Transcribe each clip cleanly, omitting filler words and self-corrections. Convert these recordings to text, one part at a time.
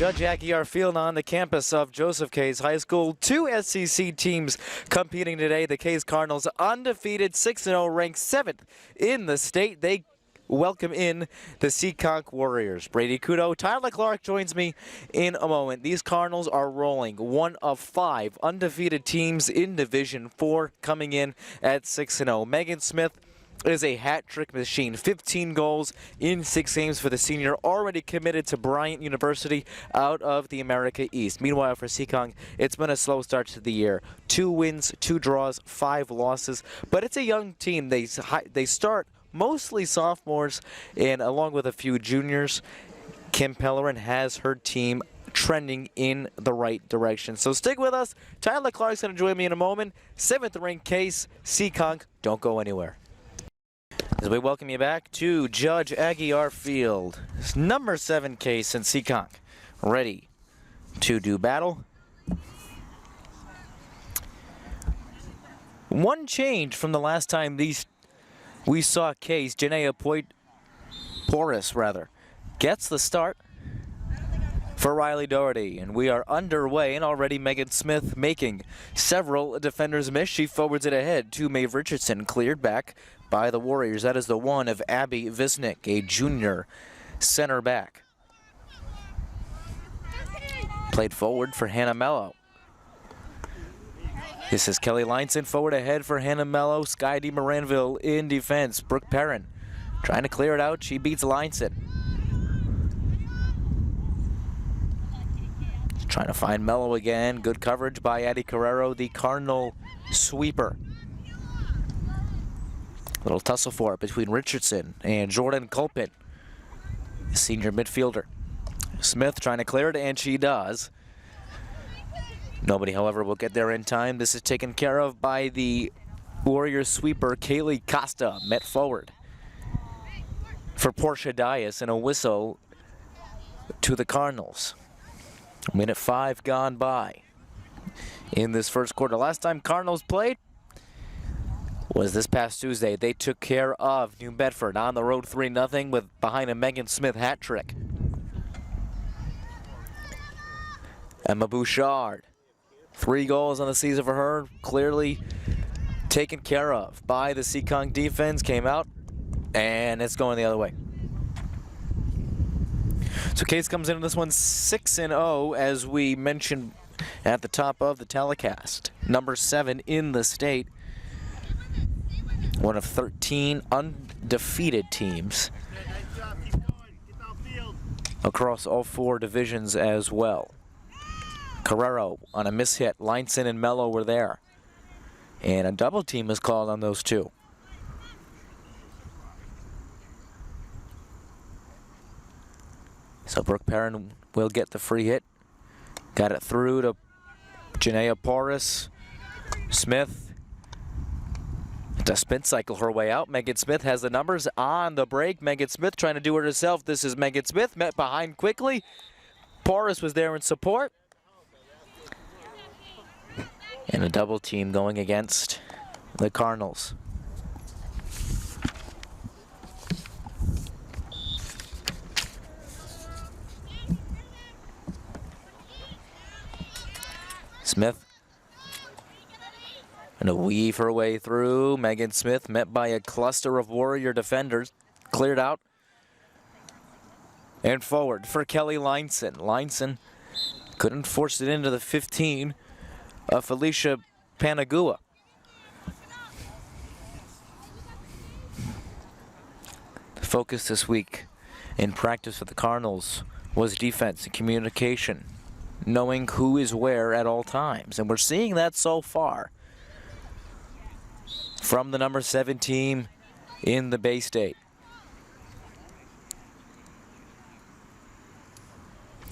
Judge Aguiar Field on the campus of Joseph Case High School. Two SEC teams competing today. The Case Cardinals undefeated, 6-0, ranked 7th in the state. They welcome in the Seekonk Warriors. Brady Kudo, Tyler Clark joins me in a moment. These Cardinals are rolling, one of 5 undefeated teams in Division 4, coming in at 6-0. Megan Smith is a hat-trick machine. 15 goals in 6 games for the senior, already committed to Bryant University out of the America East. Meanwhile, for Seekonk, it's been a slow start to the year. 2 wins, 2 draws, 5 losses, but it's a young team. They start mostly sophomores, and along with a few juniors, Kim Pellerin has her team trending in the right direction. So stick with us. Tyler Clark's going to join me in a moment. 7th ranked Case, Seekonk. Don't go anywhere. As we welcome you back to Judge Aguiar Field, number 7 Case in Seekonk, ready to do battle. One change from the last time we saw Case, Janaea Porras gets the start for Riley Doherty, and we are underway, and already Megan Smith making several defenders miss. She forwards it ahead to Maeve Richardson, cleared back by the Warriors. That is the one of Abby Visnick, a junior center back. Played forward for Hannah Mello. This is Kelly Linson forward ahead for Hannah Mello. Sky D. Moranville in defense. Brooke Perrin trying to clear it out. She beats Linson. Trying to find Mello again. Good coverage by Addie Carrero, the Cardinal sweeper. Little tussle for it between Richardson and Jordan Culpin, senior midfielder. Smith trying to clear it, and she does. Nobody, however, will get there in time. This is taken care of by the Warriors sweeper, Kaylee Costa, met forward for Portia Dias, and a whistle to the Cardinals. Minute 5 gone by in this first quarter. Last time Cardinals played was this past Tuesday. They took care of New Bedford on the road 3-0 with behind a Megan Smith hat trick. Emma Bouchard, 3 goals on the season for her, clearly taken care of by the Seekonk defense. Came out, and it's going the other way. So Case comes into this one 6-0, as we mentioned at the top of the telecast. Number 7 in the state. One of 13 undefeated teams across all 4 divisions as well. Carrero on a mishit. Linson and Mello were there. And a double team is called on those 2. So Brooke Perrin will get the free hit. Got it through to Janaea Porras. Smith to spin cycle her way out. Megan Smith has the numbers on the break. Megan Smith trying to do it herself. This is Megan Smith, met behind quickly. Porras was there in support. And a double team going against the Cardinals. Smith and a weave her way through. Megan Smith met by a cluster of Warrior defenders. Cleared out. And forward for Kelly Linson. Linson couldn't force it into the 15 of Felicia Panagua. The focus this week in practice for the Cardinals was defense and communication, knowing who is where at all times. And we're seeing that so far from the number 7 team in the Bay State.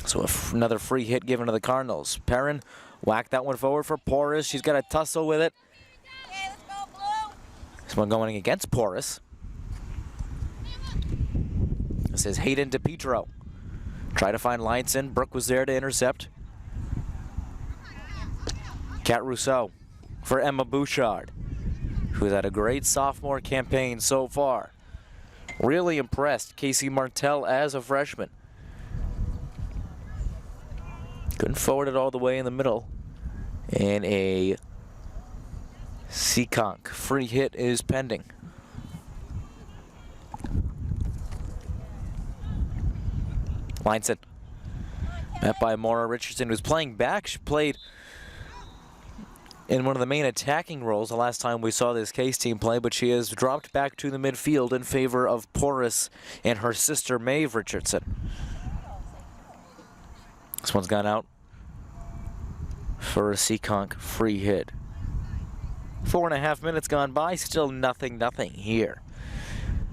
So another free hit given to the Cardinals. Perrin whacked that one forward for Porras. She's got a tussle with it. This one going against Porras. This is Hayden DePietro. Try to find Linson. Brooke was there to intercept. Kat Rousseau for Emma Bouchard, who's had a great sophomore campaign so far. Really impressed Casey Martell as a freshman. Couldn't forward it all the way in the middle. And a Seekonk free hit is pending. Lineson. Met by Maura Richardson, who's playing back. She played in one of the main attacking roles the last time we saw this Case team play, but she has dropped back to the midfield in favor of Porras and her sister Maeve Richardson. This one's gone out for a Seekonk free hit. 4.5 minutes gone by, still nothing here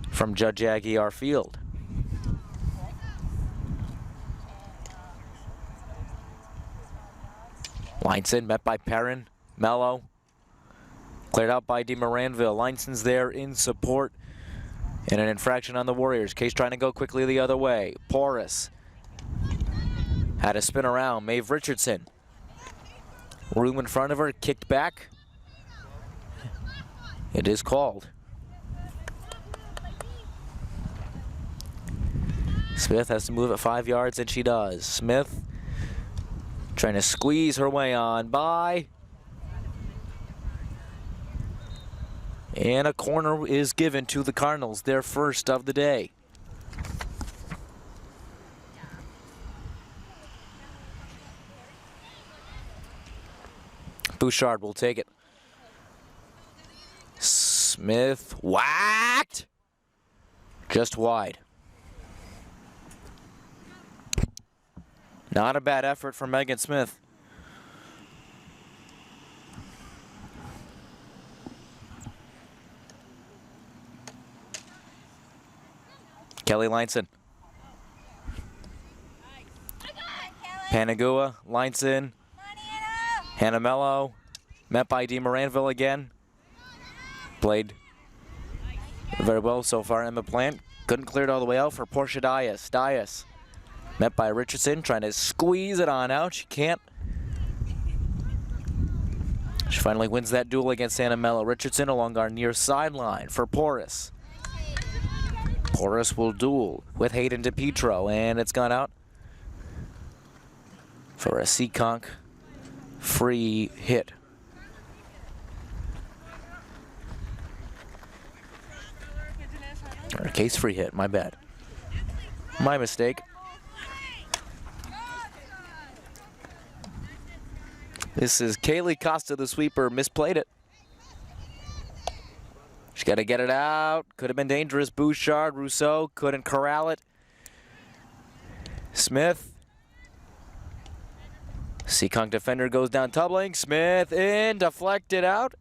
from Judge Aguiar Field. Lineson met by Perrin. Mello. Cleared out by DeMoranville. Lineson's there in support. And an infraction on the Warriors. Case trying to go quickly the other way. Porras had to spin around. Maeve Richardson. Room in front of her. Kicked back. It is called. Smith has to move it 5 yards, and she does. Smith trying to squeeze her way on by. And a corner is given to the Cardinals, their first of the day. Bouchard will take it. Smith whacked. Just wide. Not a bad effort from Megan Smith. Kelly Lineson. Panagua, Lineson, Hannah Mello, met by DeMoranville again. Played very well so far. Emma Plant couldn't clear it all the way out for Portia Dias. Dias met by Richardson, trying to squeeze it on out. She can't. She finally wins that duel against Hannah Mello. Richardson along our near sideline for Porras. Porras will duel with Hayden DePietro, and it's gone out for a Seekonk free hit. Or a Case free hit, my bad. My mistake. This is Kaylee Costa, the sweeper, misplayed it. She's got to get it out. Could have been dangerous. Bouchard, Rousseau couldn't corral it. Smith. Seekonk defender goes down tumbling. Smith in, deflected out.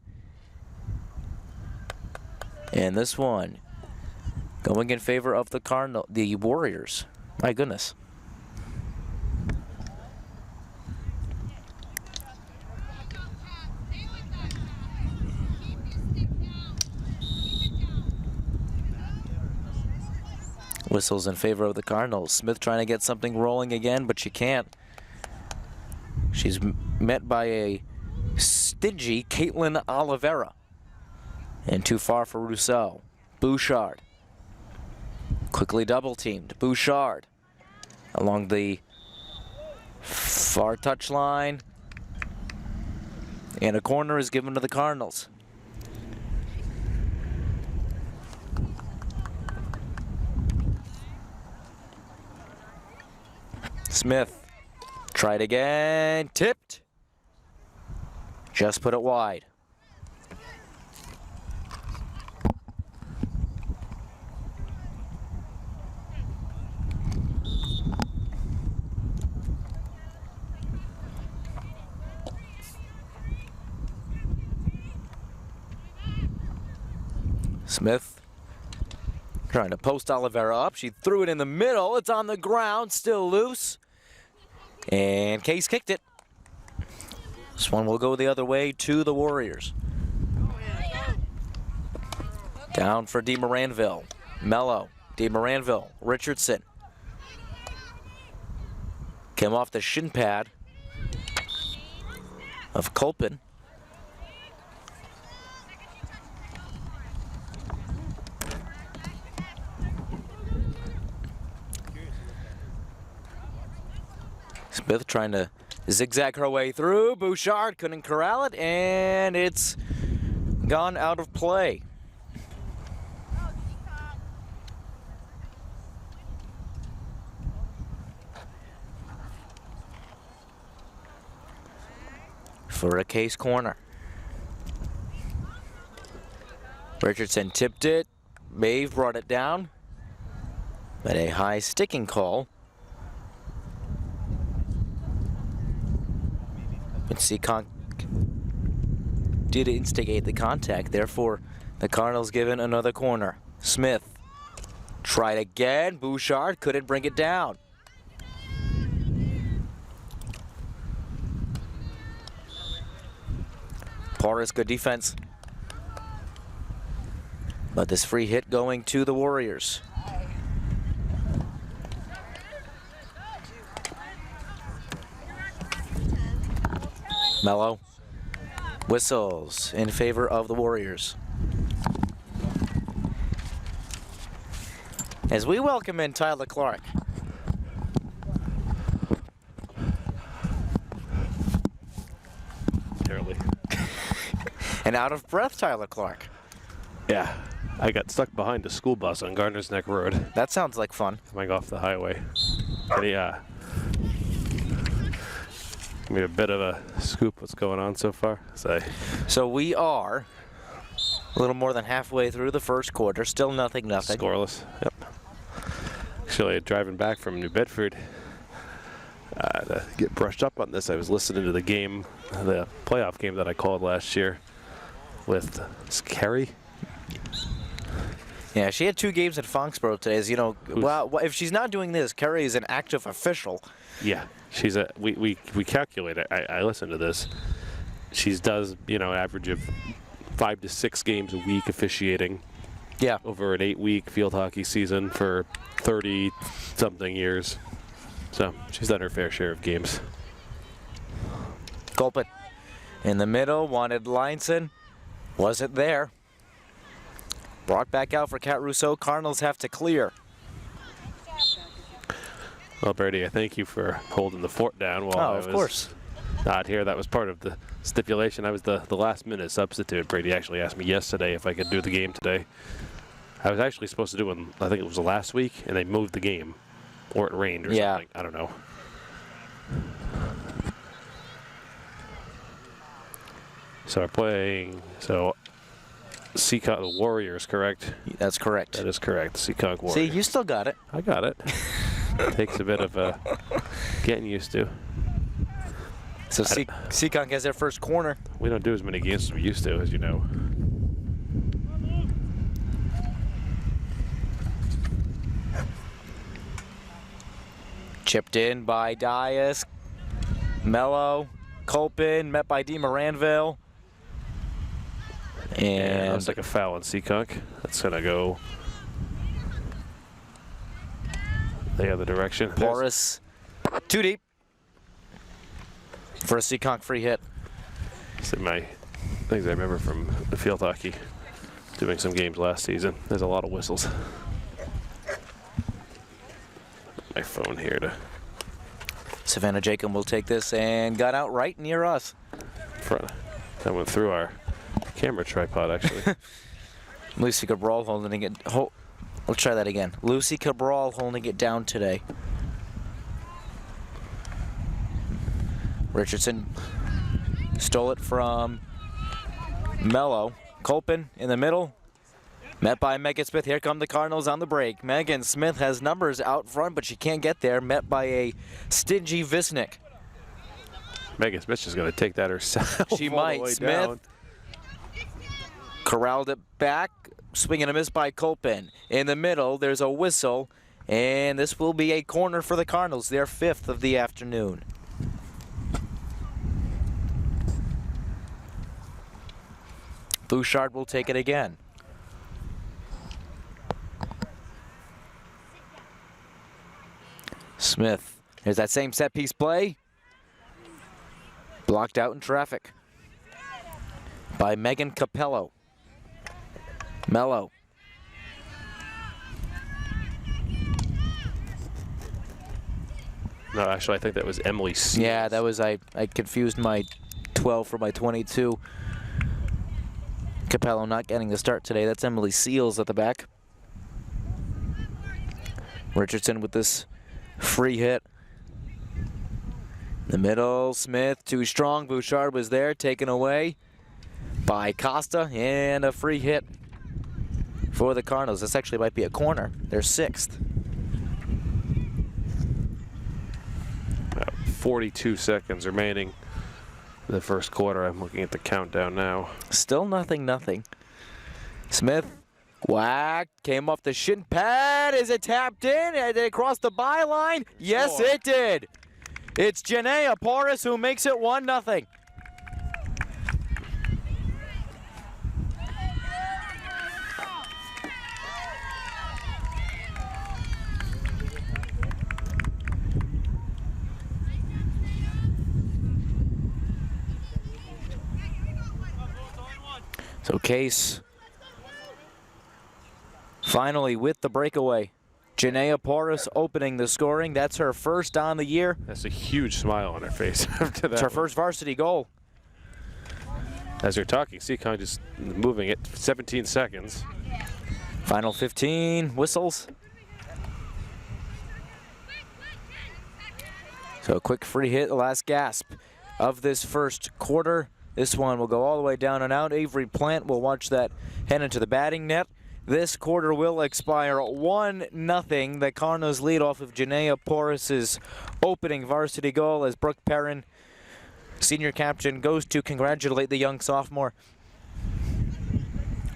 And this one going in favor of the Warriors. My goodness. Whistles in favor of the Cardinals. Smith trying to get something rolling again, but she can't. She's met by a stingy Caitlin Oliveira. And too far for Rousseau. Bouchard. Quickly double teamed. Bouchard along the far touchline. And a corner is given to the Cardinals. Smith tried again, tipped, just put it wide. Smith trying to post Oliveira up. She threw it in the middle. It's on the ground, still loose. And Case kicked it. This one will go the other way to the Warriors. Down for DeMoranville. Mello, DeMoranville, Richardson. Came off the shin pad of Colpin. Smith trying to Zigzag her way through. Bouchard couldn't corral it, and it's gone out of play. For a Case corner. Richardson tipped it. Maeve brought it down. But a high sticking call. But Seekonk did instigate the contact. Therefore, the Cardinals given another corner. Smith tried again. Bouchard couldn't bring it down. Porras, good defense. But this free hit going to the Warriors. Mello whistles in favor of the Warriors. As we welcome in Tyler Clark. Terribly. And out of breath, Tyler Clark. Yeah, I got stuck behind a school bus on Garner's Neck Road. That sounds like fun. Coming off the highway. And yeah. Give me a bit of a scoop what's going on so far. So we are a little more than halfway through the first quarter. Still nothing. Scoreless. Yep. Actually, driving back from New Bedford to get brushed up on this, I was listening to the game, the playoff game that I called last year with Carrie. Yeah, she had 2 games at Foxborough today. As you know, well, if she's not doing this, Carrie is an active official. Yeah, she's a. We calculate it. I listen to this. She does, you know, average of 5 to 6 games a week officiating. Yeah. Over an 8-week field hockey season for 30-something years. So she's done her fair share of games. Colpin in the middle, wanted Lineson. Wasn't there. Brought back out for Cat Rousseau. Cardinals have to clear. Well, Brady, I thank you for holding the fort down while I was not here. That was part of the stipulation. I was the last-minute substitute. Brady actually asked me yesterday if I could do the game today. I was actually supposed to do it, I think it was last week, and they moved the game. Or it rained or something. I don't know. So we're playing, Seekonk, the Warriors, correct? That's correct. That is correct. Seekonk Warriors. See, you still got it. I got it. Takes a bit of getting used to. So Seekonk has their first corner. We don't do as many games as we used to, as you know. Chipped in by Dias. Mello. Colpin, met by D. Moranville. And looks like a foul on Seekonk. That's going to go the other direction. Porras, 2 deep for a Seekonk free hit. Some of my things I remember from the field hockey, doing some games last season. There's a lot of whistles. My phone here to. Savannah Jacob will take this and got out right near us. Front. That went through our camera tripod, actually. Lucy Cabral holding it. We'll try that again. Lucy Cabral holding it down today. Richardson stole it from Mello. Colpin in the middle. Met by Megan Smith. Here come the Cardinals on the break. Megan Smith has numbers out front, but she can't get there. Met by a stingy Visnick. Megan Smith's just going to take that herself. She might. Smith down. corralled it back. Swing and a miss by Colpin. In the middle, there's a whistle, and this will be a corner for the Cardinals, their 5th of the afternoon. Bouchard will take it again. Smith. Here's that same set piece play. Blocked out in traffic by Megan Capello. Mello. No, actually, I think that was Emily Seals. Yeah, that was, I confused my 12 for my 22. Capello not getting the start today. That's Emily Seals at the back. Richardson with this free hit. The middle, Smith too strong. Bouchard was there, taken away by Costa, and a free hit for the Cardinals. This actually might be a corner. They're 6th. 42 seconds remaining in the first quarter. I'm looking at the countdown now. Still nothing. Smith, whack, came off the shin pad. Is it tapped in? Did it cross the byline? Yes, it did. It's Janaea Porras who makes it 1-0. So Case finally with the breakaway. Janaea Porras opening the scoring. That's her first on the year. That's a huge smile on her face after that. It's her first varsity goal. As you're talking, Seekonk just moving it 17 seconds. Final 15 whistles. So a quick free hit, the last gasp of this first quarter. This one will go all the way down and out. Avery Plant will watch that head into the batting net. This quarter will expire 1-0. The Cardinals lead off of Janaea Porras' opening varsity goal as Brooke Perrin, senior captain, goes to congratulate the young sophomore.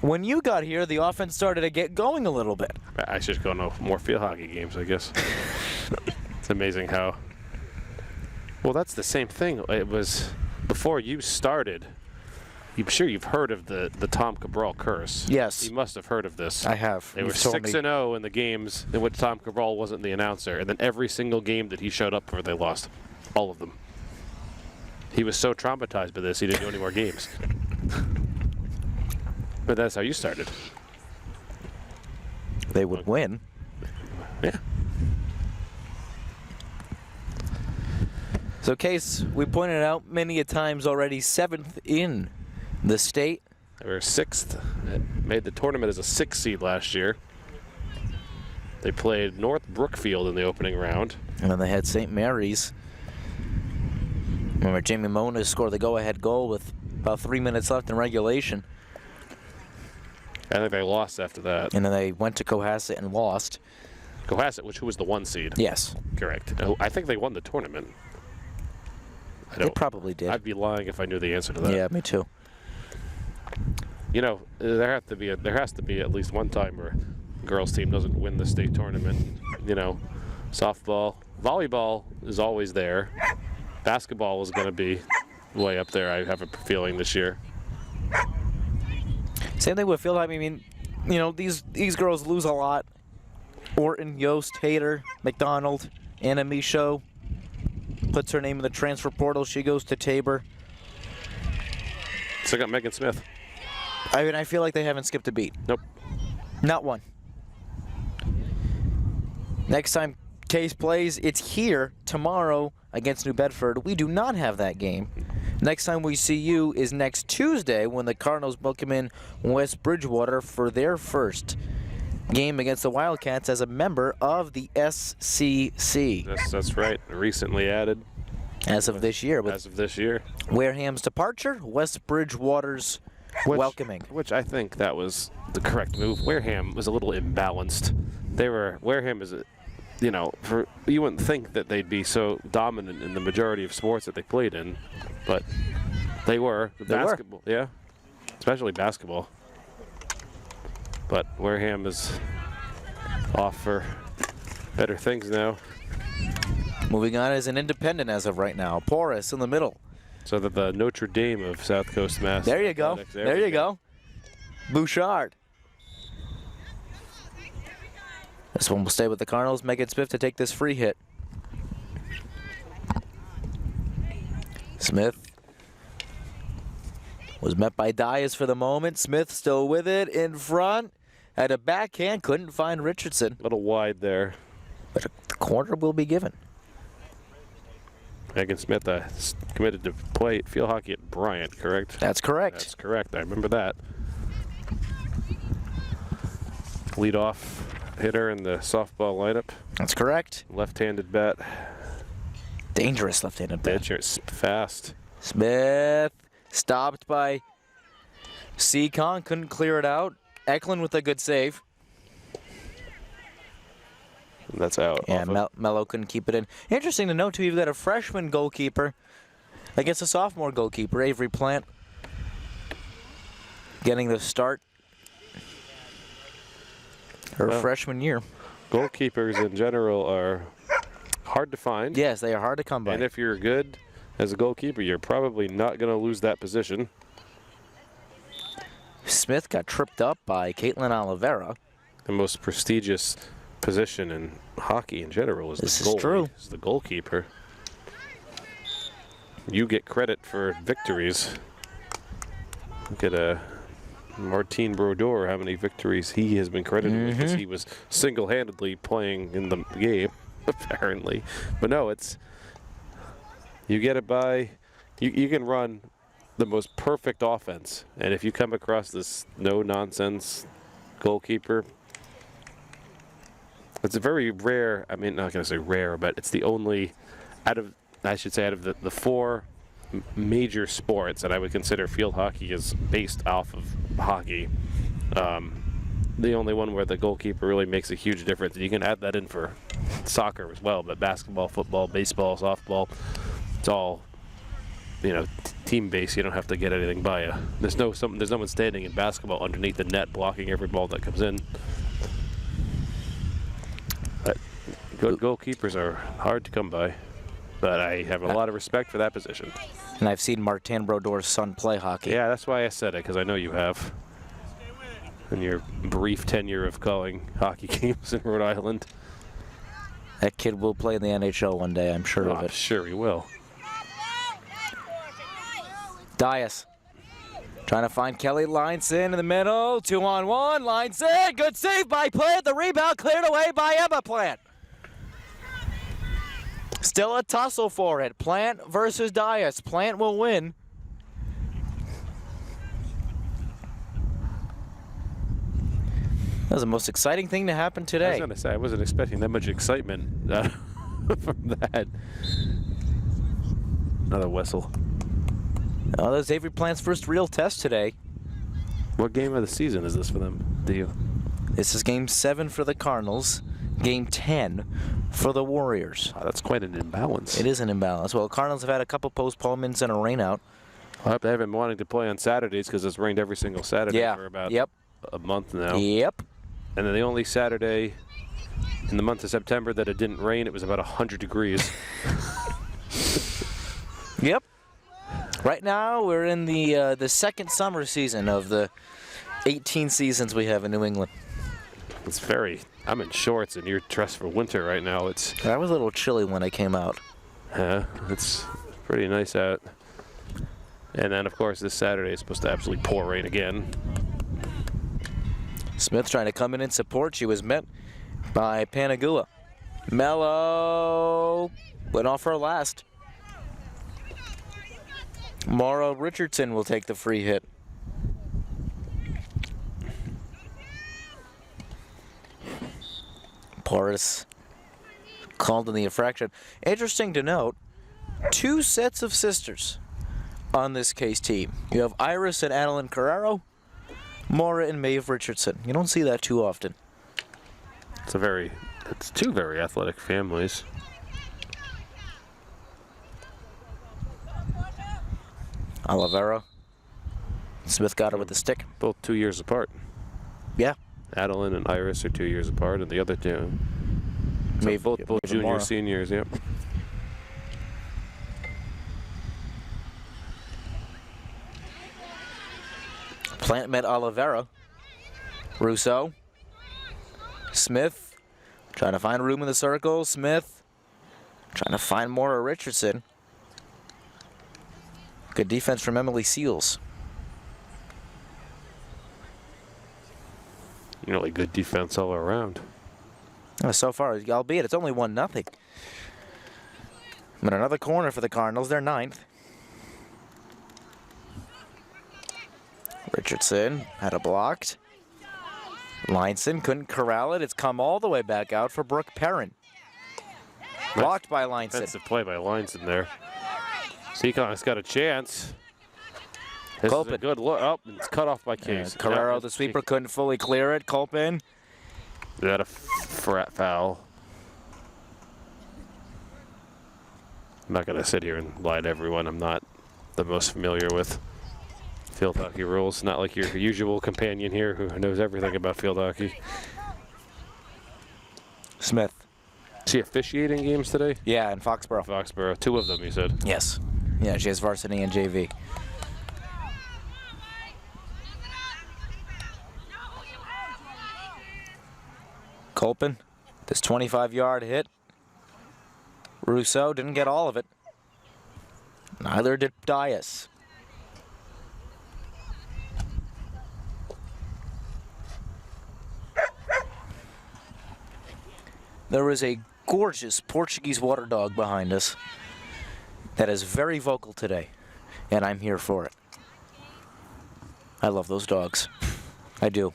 When you got here, the offense started to get going a little bit. I should go to more field hockey games, I guess. It's amazing how... Well, that's the same thing. It was... Before you started, I'm sure you've heard of the Tom Cabral curse. Yes. You must have heard of this. I have. They were 6-0 in the games in which Tom Cabral wasn't the announcer, and then every single game that he showed up for, they lost. All of them. He was so traumatized by this, he didn't do any more games. But that's how you started. They would win. Yeah. So Case, we pointed out many a times already, 7th in the state. They were 6th. Made the tournament as a 6th seed last year. They played North Brookfield in the opening round. And then they had St. Mary's. Remember, Jamie Mona scored the go-ahead goal with about 3 minutes left in regulation. I think they lost after that. And then they went to Cohasset and lost. Cohasset, who was the 1 seed? Yes. Correct. I think they won the tournament. They probably did. I'd be lying if I knew the answer to that. Yeah, me too. You know, there has to be at least one time where a girls' team doesn't win the state tournament. You know, softball, volleyball is always there. Basketball is going to be way up there, I have a feeling, this year. Same thing with field hockey. I mean, you know, these girls lose a lot. Orton, Yost, Hayter, McDonald, Anna Michaud puts her name in the transfer portal. She goes to Tabor. Still got Megan Smith. I mean, I feel like they haven't skipped a beat. Nope. Not one. Next time Case plays, it's here tomorrow against New Bedford. We do not have that game. Next time we see you is next Tuesday when the Cardinals welcome in West Bridgewater for their first game against the Wildcats as a member of the SCC. That's right. Recently added. As of this year. As of this year. Wareham's departure, West Bridgewater's welcoming. Which I think that was the correct move. Wareham was a little imbalanced. Wareham is, you know, you wouldn't think that they'd be so dominant in the majority of sports that they played in, but they were. Basketball, yeah, especially basketball. But Wareham is off for better things now. Moving on as an independent as of right now. Porras in the middle. So that the Notre Dame of South Coast Mass. There you go. There you go. Bouchard. This one will stay with the Cardinals. Megan Smith to take this free hit. Smith was met by Dias for the moment. Smith still with it in front. Had a backhand, couldn't find Richardson. A little wide there. But the corner will be given. Megan Smith committed to play field hockey at Bryant, correct? That's correct. That's correct. I remember that. Leadoff hitter in the softball lineup. That's correct. Left-handed bat. Dangerous left-handed bat. Dangerous, fast. Smith stopped by Seekonk, couldn't clear it out. Eklund with a good save. And that's out. Yeah, Mello couldn't keep it in. Interesting to note, too, you've got a freshman goalkeeper against a sophomore goalkeeper, Avery Plant, getting the start her freshman year. Goalkeepers in general are hard to find. Yes, they are hard to come by. And if you're good as a goalkeeper, you're probably not going to lose that position. Smith got tripped up by Caitlin Oliveira. The most prestigious position in hockey in general is the goalie. This is true. Is the goalkeeper. You get credit for victories. Look at Martin Brodeur, how many victories he has been credited with, because he was single-handedly playing in the game, apparently. But no, it's you get it by you can run the most perfect offense, and if you come across this no-nonsense goalkeeper, it's a very rare, I mean, not going to say rare, but it's the only, out of the four major sports that I would consider field hockey is based off of hockey, the only one where the goalkeeper really makes a huge difference. You can add that in for soccer as well, but basketball, football, baseball, softball, it's all, team-based. You don't have to get anything by you. There's no one standing in basketball underneath the net blocking every ball that comes in. Good goalkeepers are hard to come by, but I have a lot of respect for that position. And I've seen Martin Brodeur's son play hockey. Yeah, that's why I said it, because I know you have. In your brief tenure of calling hockey games in Rhode Island. That kid will play in the NHL one day, I'm sure of it. I'm sure he will. Dias trying to find Kelly, lines in the middle, 2-on-1, lines in, good save by Plant, the rebound cleared away by Emma Plant. Still a tussle for it, Plant versus Dias. Plant will win. That was the most exciting thing to happen today. I was going to say, I wasn't expecting that much excitement from that. Another whistle. Oh, that's Avery Plant's first real test today. What game of the season is this for them, do you? This is Game 7 for the Cardinals, Game 10 for the Warriors. Oh, that's quite an imbalance. It is an imbalance. Well, the Cardinals have had a couple postponements and a rainout. Well, they haven't been wanting to play on Saturdays because it's rained every single Saturday for about a month now. Yep. And then the only Saturday in the month of September that it didn't rain, it was about 100 degrees. Yep. Right now, we're in the second summer season of the 18 seasons we have in New England. It's I'm in shorts and you're dressed for winter right now. I was a little chilly when I came out. Yeah, it's pretty nice out. And then, of course, this Saturday is supposed to absolutely pour rain again. Smith trying to come in and support. She was met by Panagula. Mello went off her last. Maura Richardson will take the free hit. Porras called in the infraction. Interesting to note, 2 sets of sisters on this Case team. You have Iris and Adeline Carrero, Maura and Maeve Richardson. You don't see that too often. It's 2 very athletic families. Oliveira. Smith got her with the stick. Both 2 years apart. Yeah. Adeline and Iris are 2 years apart, and the other 2. Maeve, both juniors, seniors, yep. Plant met Oliveira. Rousseau. Smith trying to find room in the circle. Smith trying to find Maura Richardson. Good defense from Emily Seals. Really good defense all around. So far, albeit it's only 1-0. But another corner for the Cardinals. They're 9th. Richardson had it blocked. Lineson couldn't corral it. It's come all the way back out for Brooke Perrin. Blocked by Lineson. Defensive play by Lineson there. Seekonk's got a chance. This is a good look. Oh, it's cut off by Case. Carrero, the sweeper, couldn't fully clear it. Colpin. They had a foul. I'm not going to sit here and lie to everyone. I'm not the most familiar with field hockey rules. Not like your usual companion here who knows everything about field hockey. Smith. Is she officiating games today? Yeah, in Foxborough. Foxborough. 2 of them, you said? Yes. Yeah, she has varsity and JV. Colpin, this 25-yard hit. Rousseau didn't get all of it. Neither did Dias. There is a gorgeous Portuguese water dog behind us that is very vocal today, and I'm here for it. I love those dogs. I do.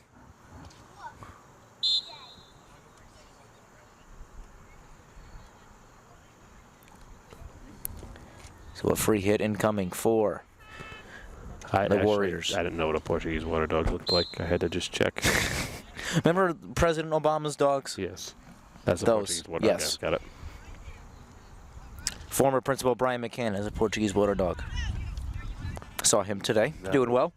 So a free hit incoming for the Warriors. I didn't know what a Portuguese water dog looked like. I had to just check. Remember President Obama's dogs? Yes. That's a Those, Portuguese water dog. yes. Yeah, got it. Former Principal Brian McCann has a Portuguese water dog. Saw him today, doing well.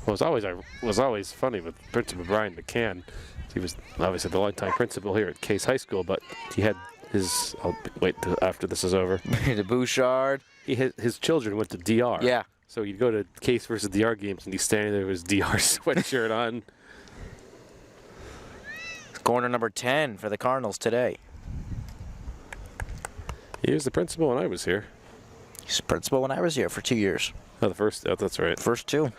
Well, it was always funny with Principal Brian McCann. He was obviously the longtime principal here at Case High School, but he had his. I'll wait till after this is over. The Bouchard. His children went to DR. Yeah. So you'd go to Case versus DR games, and he's standing there with his DR sweatshirt on. Corner number 10 for the Cardinals today. He was the principal when I was here. He's principal when I was here for 2 years. Oh, that's right. First 2.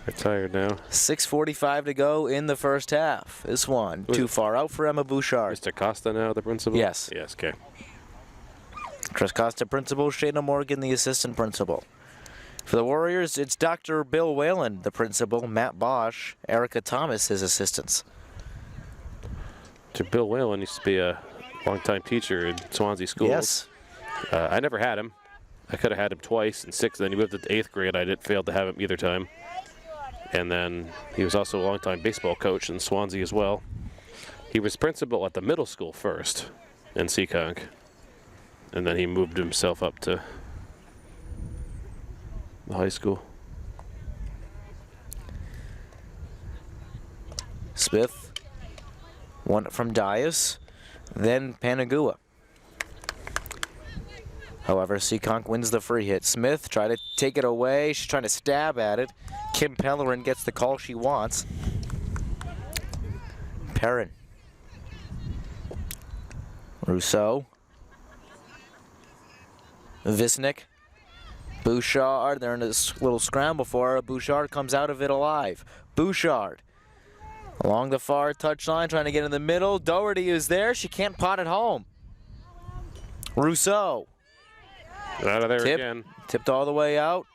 Retired now. 6:45 to go in the first half. This one too far out for Emma Bouchard. Mr. Costa now the principal? Yes. Yes, okay. Chris Costa principal, Shayna Morgan the assistant principal. For the Warriors, it's Dr. Bill Whalen, the principal, Matt Bosch, Erica Thomas, his assistants. Bill Whalen used to be a longtime teacher in Swansea schools. Yes. I never had him. I could have had him twice in 6th, then he moved to 8th grade. I failed to have him either time. And then he was also a longtime baseball coach in Swansea as well. He was principal at the middle school first in Seekonk. And then he moved himself up to the high school. Smith, one from Dias, then Panagua. However, Seekonk wins the free hit. Smith tried to take it away. She's trying to stab at it. Kim Pellerin gets the call she wants. Perrin. Rousseau. Visnick. Bouchard. They're in this little scramble for her. Bouchard comes out of it alive. Bouchard. Along the far touchline, trying to get in the middle. Doherty is there. She can't pot it home. Rousseau. Out of there again. Tipped all the way out.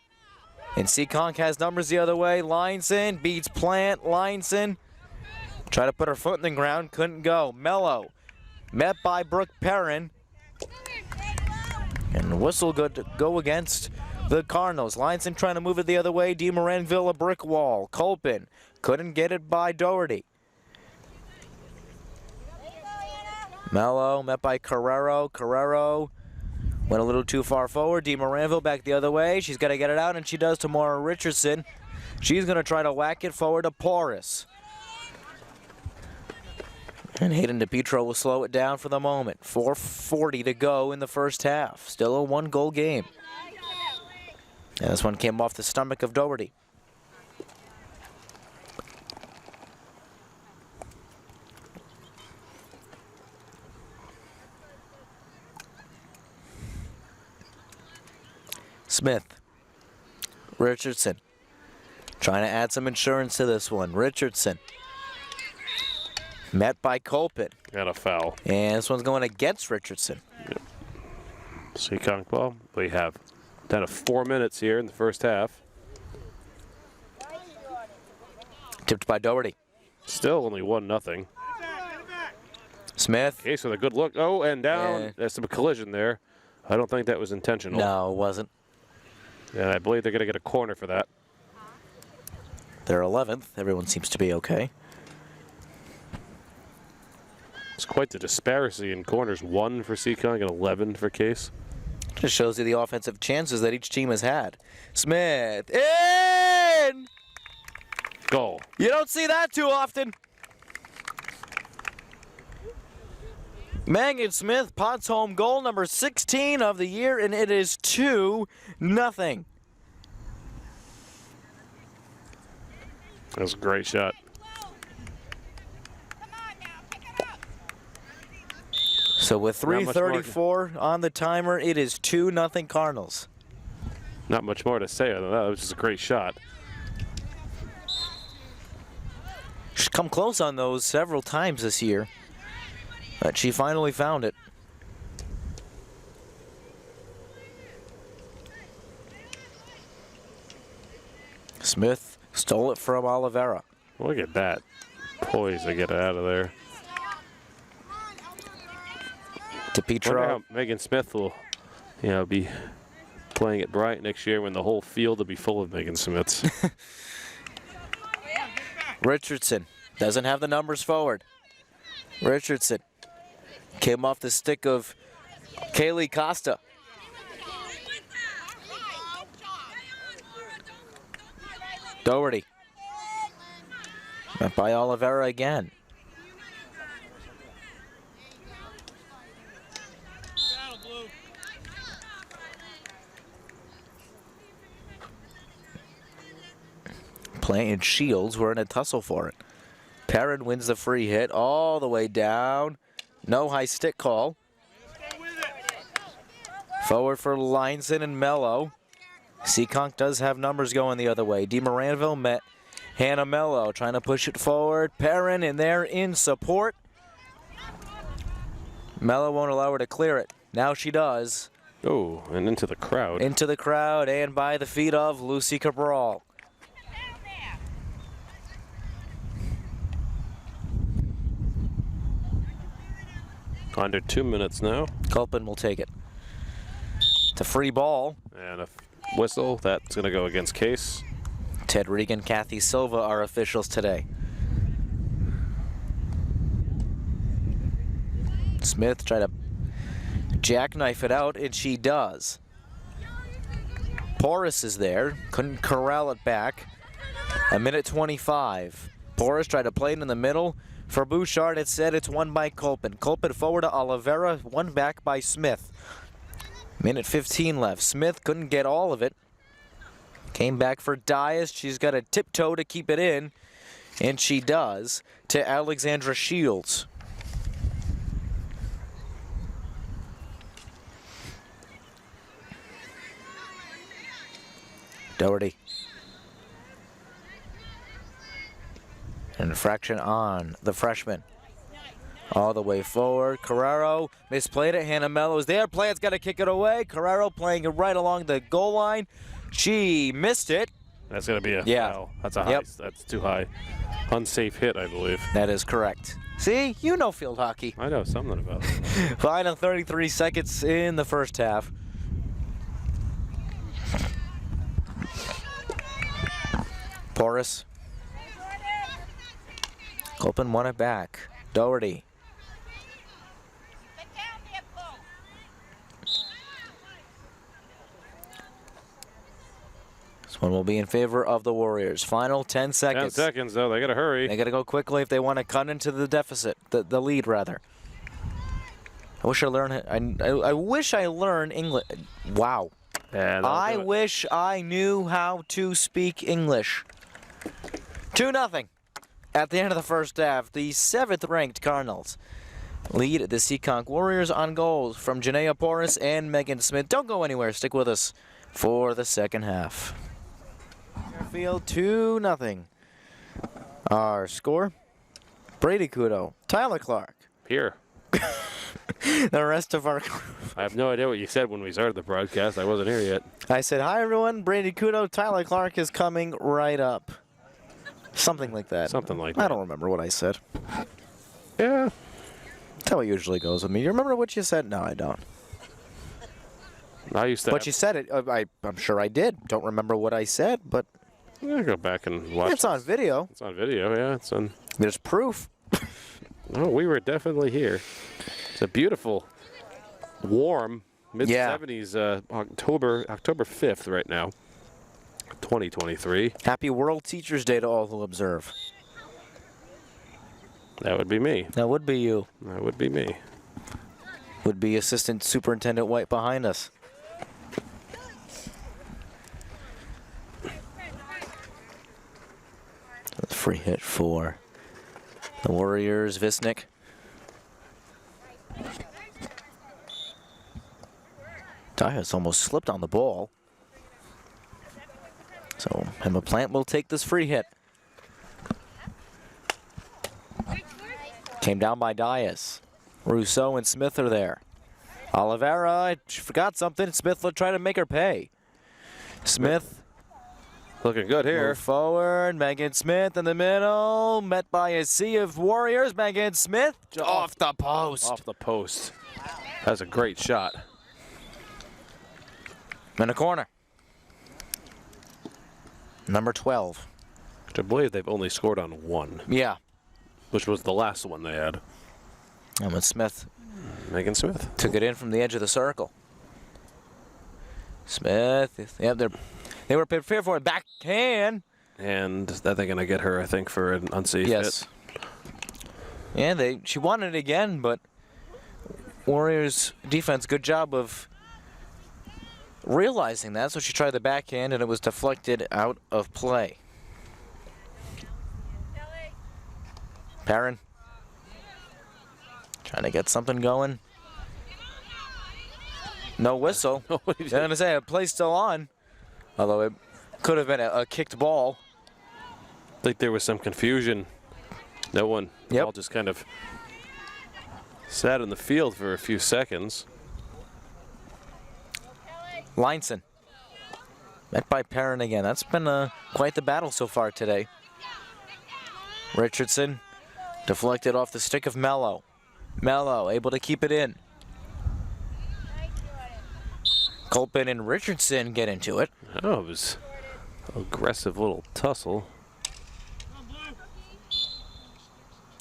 And Seekonk has numbers the other way. Lineson beats Plant. Lineson tried to put her foot in the ground. Couldn't go. Mello met by Brooke Perrin. And whistle good to go against the Cardinals. Lineson trying to move it the other way. DeMoranville a brick wall. Colpin couldn't get it by Doherty. Mello met by Carrero. Carrero went a little too far forward. DeMoranville back the other way. She's got to get it out, and she does to Maura Richardson. She's going to try to whack it forward to Porras. And Hayden DePietro will slow it down for the moment. 4:40 to go in the first half. Still a 1-goal game. And this one came off the stomach of Doherty. Smith. Richardson. Trying to add some insurance to this one. Richardson. Met by Colpin. Got a foul. And this one's going against Richardson. Yep. Seekonk ball. We have down to 4 minutes here in the first half. Tipped by Doherty. Still only 1-0. Smith. Case with a good look. Oh, and down. Yeah. There's some collision there. I don't think that was intentional. No, it wasn't. And I believe they're going to get a corner for that. They're 11th. Everyone seems to be okay. It's quite the disparity in corners. 1 for Seekonk and 11 for Case. Just shows you the offensive chances that each team has had. Smith in! Goal. You don't see that too often. Megan Smith pots home goal number 16 of the year, and it is 2-0. That was a great shot. So with 3:34 on the timer, it is 2-0 Cardinals. Not much more to say other than that. It was just a great shot. She's come close on those several times this year, but she finally found it. Smith stole it from Oliveira. Look at that. Poise to get it out of there. To Wonder Petro. how Megan Smith will, be playing at Bryant next year when the whole field will be full of Megan Smiths. Richardson doesn't have the numbers forward. Richardson came off the stick of Kaylee Costa. Doherty. Met by Oliveira again. Playing Shields, we're in a tussle for it. Perrin wins the free hit all the way down. No high stick call. Forward for Lineson and Mello. Seekonk does have numbers going the other way. DeMoranville met Hannah Mello trying to push it forward. Perrin in there in support. Mello won't allow her to clear it. Now she does. Oh, and into the crowd. Into the crowd and by the feet of Lucy Cabral. Under 2 minutes now. Culpin will take it. It's a free ball. And a whistle. That's going to go against Case. Ted Regan, Kathy Silva are officials today. Smith tried to jackknife it out, and she does. Porras is there. Couldn't corral it back. 1:25. Porras tried to play it in the middle. For Bouchard, it said it's won by Culpin. Culpin forward to Oliveira, one back by Smith. 1:15 left. Smith couldn't get all of it. Came back for Dias. She's got a tiptoe to keep it in, and she does, to Alexandra Shields. Doherty. An infraction on the freshman. All the way forward. Carrero misplayed it. Hannah Mello is there. Player's got to kick it away. Carrero playing it right along the goal line. She missed it. That's going to be a foul. That's a high. Yep. That's too high. Unsafe hit, I believe. That is correct. See, you know field hockey. I know something about it. Final 33 seconds in the first half. Porras. Culpin won it back. Doherty. This one will be in favor of the Warriors. Final 10 seconds. 10 seconds, though. They got to hurry. They got to go quickly if they want to cut into the deficit, the lead, rather. I wish I learned. I wish I learned English. Wow. I wish I knew how to speak English. 2-0. At the end of the first half, the 7th-ranked Cardinals lead the Seekonk Warriors on goals from Janaea Porras and Megan Smith. Don't go anywhere. Stick with us for the second half. Field 2-0. Our score: Brady Kudo, Tyler Clark. Here. The rest of our I have no idea what you said when we started the broadcast. I wasn't here yet. I said, hi, everyone. Brady Kudo, Tyler Clark is coming right up. Something like that. Something like that. I don't remember what I said. Yeah. That's how it usually goes with me. You remember what you said? No, I don't. I used to. But you said it. I'm sure I did. Don't remember what I said, but. Yeah, go back and watch. It's on video. It's on video, yeah. It's on. There's proof. Oh, we were definitely here. It's a beautiful, warm, mid-70s October 5th right now, 2023. Happy World Teachers Day to all who observe. That would be me. That would be you. That would be me. Would be Assistant Superintendent White behind us. Free hit for the Warriors, Visnick. Dias almost slipped on the ball. So Emma Plant will take this free hit. Came down by Dias. Rousseau and Smith are there. Oliveira, I forgot something. Smith will try to make her pay. Smith. Looking good here. Move forward, Megan Smith in the middle, met by a sea of Warriors. Megan Smith off the post. Off the post. That's a great shot. In the corner. Number 12. I believe they've only scored on one. Yeah. Which was the last one they had. And with Smith. Megan Smith. Took it in from the edge of the circle. Smith, yeah, they were prepared for a backhand. And that they're going to get her, I think, for an unsafe hit. Yeah, she wanted it again, but Warriors defense, good job of realizing that. So she tried the backhand, and it was deflected out of play. Perrin trying to get something going. No whistle. I was going to say, a play still on. Although it could have been a kicked ball. I think there was some confusion. No one. The ball just kind of sat in the field for a few seconds. Lineson. Met by Perrin again. That's been quite the battle so far today. Richardson deflected off the stick of Mello. Mello able to keep it in. Colpin and Richardson get into it. Oh, it was an aggressive little tussle.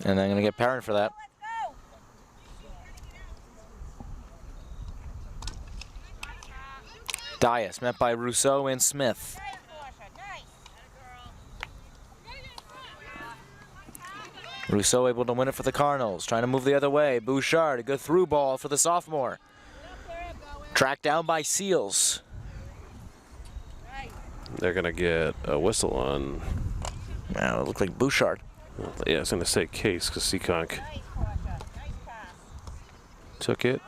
And I'm going to get Perrin for that. Dias met by Rousseau and Smith. Rousseau able to win it for the Cardinals. Trying to move the other way. Bouchard, a good through ball for the sophomore. Tracked down by Seals. They're going to get a whistle on. Now it looked like Bouchard. Yeah, I was going to say Case because Seekonk took it.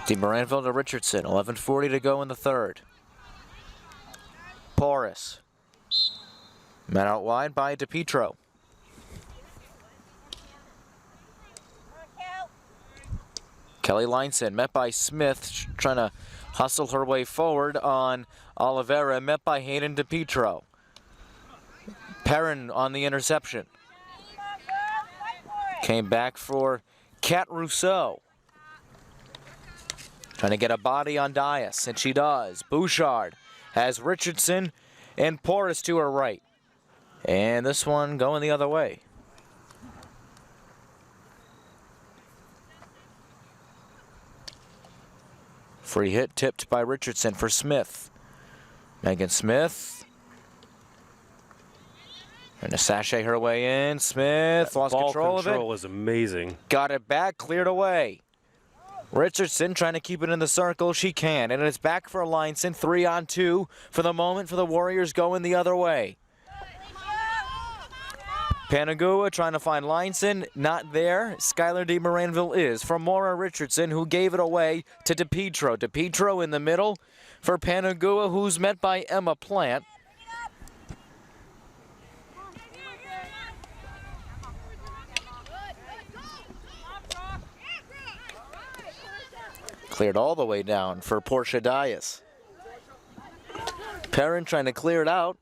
DeMoranville to Richardson. 11:40 to go in the third. Porras. Met out wide by DePietro. Kelly Lineson met by Smith, trying to hustle her way forward on Oliveira, met by Hayden DePietro. Perrin on the interception. Came back for Kat Rousseau. Trying to get a body on Dias, and she does. Bouchard has Richardson and Porras to her right. And this one going the other way. Free hit tipped by Richardson for Smith. Megan Smith. Trying to sashay her way in. Smith lost control of it. Ball control is amazing. Got it back, cleared away. Richardson trying to keep it in the circle. She can. And it's back for Lineson. 3-on-2 for the moment for the Warriors going the other way. Panagua trying to find Lineson. Not there. Skylar DeMoranville is for Maura Richardson, who gave it away to DePietro. DePietro in the middle for Panagua, who's met by Emma Plant. Cleared all the way down for Portia Dias. Perrin trying to clear it out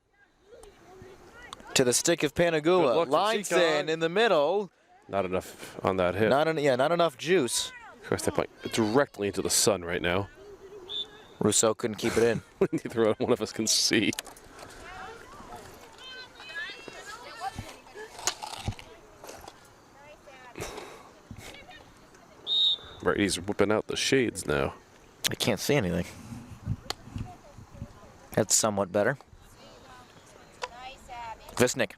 to the stick of Panagua. Lines in the middle. Not enough on that hit. Not enough juice. Of course, they're playing directly into the sun right now. Rousseau couldn't keep it in. Neither one of us can see. Brady's whipping out the shades now. I can't see anything. That's somewhat better. Visnick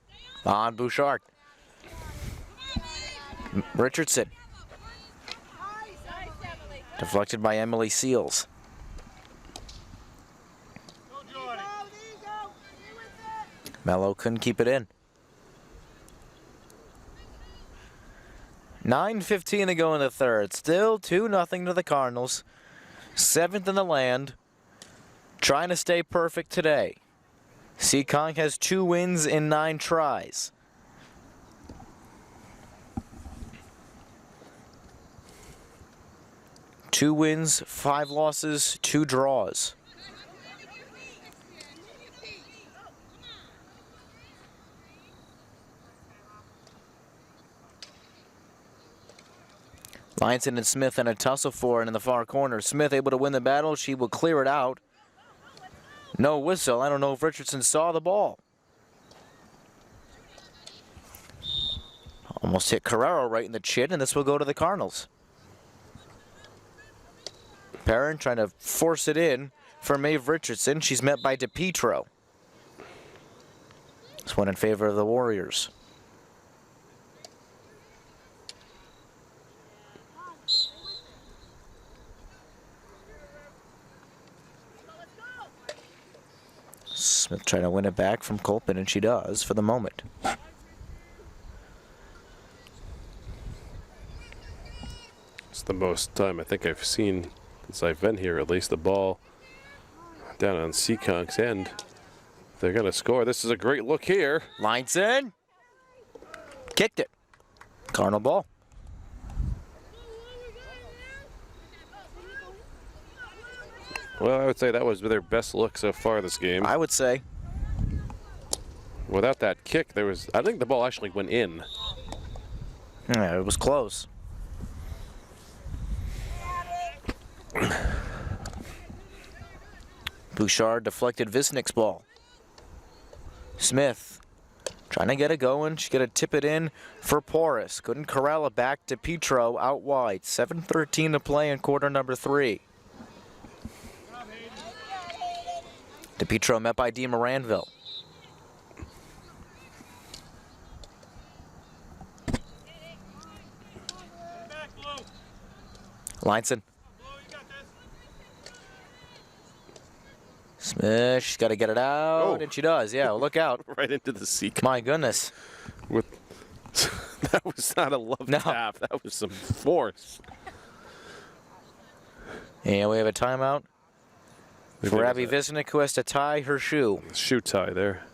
on Bouchard. Richardson. Deflected by Emily Seals. Mello couldn't keep it in. 9:15 to go in the third. Still 2-0 to the Cardinals. 7th in the land. Trying to stay perfect today. Seekonk has 2 wins in 9 tries. Two wins, 5 losses, 2 draws. Lionson and Smith in a tussle for it in the far corner. Smith able to win the battle. She will clear it out. No whistle. I don't know if Richardson saw the ball. Almost hit Carrero right in the chin, and this will go to the Cardinals. Perrin trying to force it in for Maeve Richardson. She's met by DePietro. This one in favor of the Warriors. Smith trying to win it back from Colpin, and she does for the moment. It's the most time I think I've seen since I've been here, at least, the ball down on Seekonk's end. They're going to score. This is a great look here. Lines in. Kicked it. Cardinal ball. Well, I would say that was their best look so far this game. I would say. Without that kick, I think the ball actually went in. Yeah, it was close. Bouchard deflected Visnick's ball. Smith trying to get it going. She's going to tip it in for Porras. Couldn't corral it back to Petro out wide. 7:13 to play in quarter number 3. DePietro met by Di Moranville. Lionson. Smith, she's got to get it out, and she does. Yeah, well, look out. Right into the Seekonk. My goodness. That was not a love tap. That was some force. And we have a timeout for Abby Visnick, who has to tie her shoe. Shoe tie there.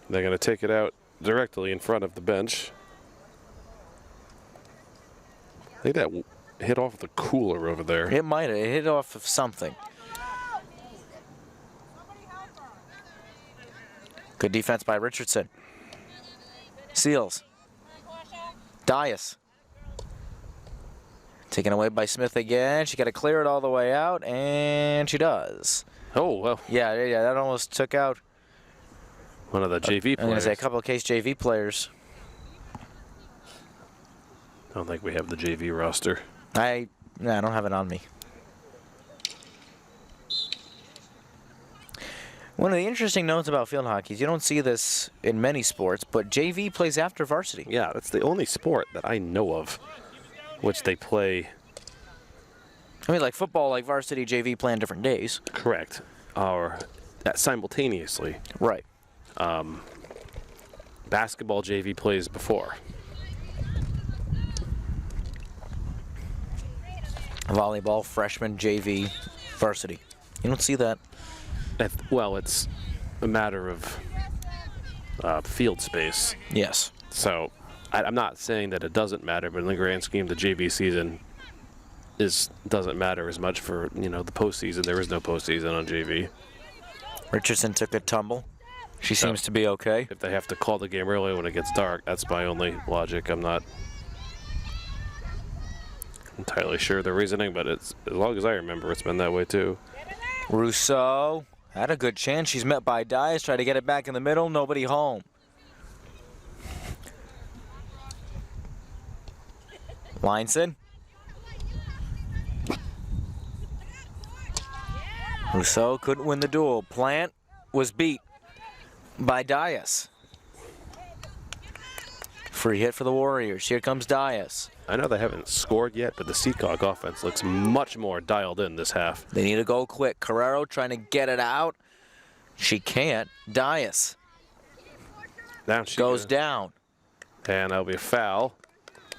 They're going to take it out directly in front of the bench. I think that hit off the cooler over there. It might have. It hit off of something. Good defense by Richardson. Seals. Dias. Taken away by Smith again. She got to clear it all the way out, and she does. Oh, well. Yeah, that almost took out one of the JV players. I'm going to say a couple of Case JV players. I don't think we have the JV roster. I don't have it on me. One of the interesting notes about field hockey is you don't see this in many sports, but JV plays after varsity. Yeah, that's the only sport that I know of which they play. I mean, like football, like varsity, JV play on different days. Correct. Or simultaneously. Right. Basketball JV plays before. Volleyball, freshman, JV, varsity. You don't see that. Well, it's a matter of field space. Yes. So I'm not saying that it doesn't matter, but in the grand scheme, the JV season doesn't matter as much for, the postseason. There is no postseason on JV. Richardson took a tumble. She seems to be okay. If they have to call the game early when it gets dark, that's my only logic. I'm not entirely sure the reasoning, but it's, as long as I remember, it's been that way too. Rousseau had a good chance. She's met by Dias. Try to get it back in the middle. Nobody home. Lineson. Rousseau couldn't win the duel. Plant was beat by Dias. Free hit for the Warriors. Here comes Dias. I know they haven't scored yet, but the Seekonk offense looks much more dialed in this half. They need to go quick. Carrero trying to get it out. She can't. Dias down she goes down. And that'll be a foul.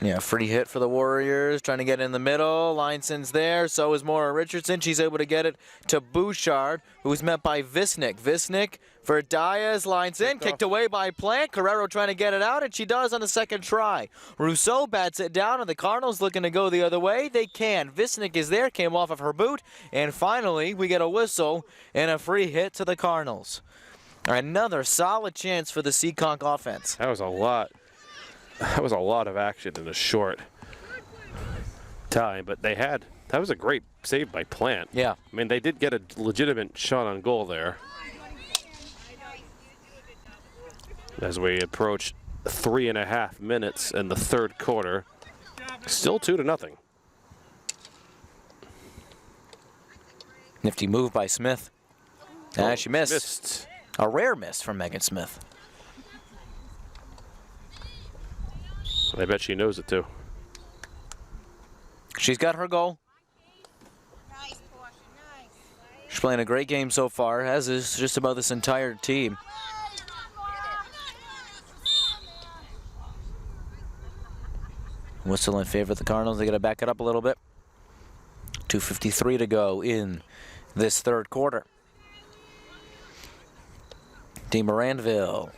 Yeah, free hit for the Warriors. Trying to get in the middle. Lineson's there. So is Maura Richardson. She's able to get it to Bouchard, who's met by Visnick. Visnick for Dias. Lineson. Kicked away by Plant. Carrero trying to get it out, and she does on the second try. Rousseau bats it down, and the Cardinals looking to go the other way. They can. Visnick is there. Came off of her boot. And finally, we get a whistle and a free hit to the Cardinals. Another solid chance for the Seekonk offense. That was a lot. That was a lot of action in a short time, but that was a great save by Plant. Yeah. I mean, they did get a legitimate shot on goal there. As we approach 3.5 minutes in the third quarter, still 2-0. Nifty move by Smith. She missed. A rare miss from Megan Smith. I bet she knows it too. She's got her goal. She's playing a great game so far, as is just about this entire team. Whistle in favor of the Cardinals. They got to back it up a little bit. 2:53 to go in this third quarter. De Moranville.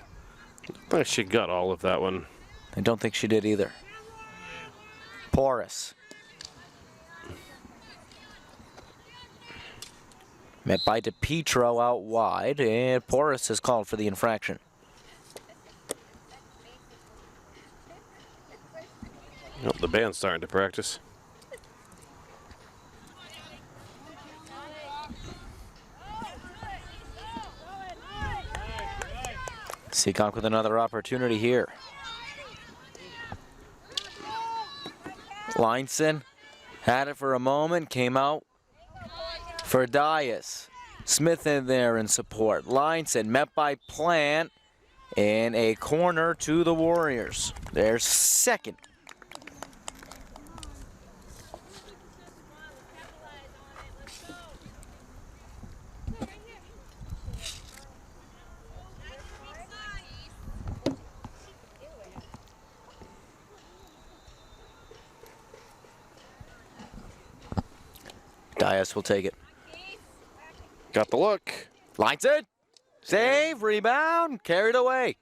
I think she got all of that one. I don't think she did either. Porras. Met by DePietro out wide, and Porras is called for the infraction. Oh, the band's starting to practice. Seekonk with another opportunity here. Lineson had it for a moment, came out for Dias. Smith in there in support. Lineson met by Plant, and a corner to the Warriors. Their second. Dias will take it. Got the look. Lineson. Save, rebound, carried away.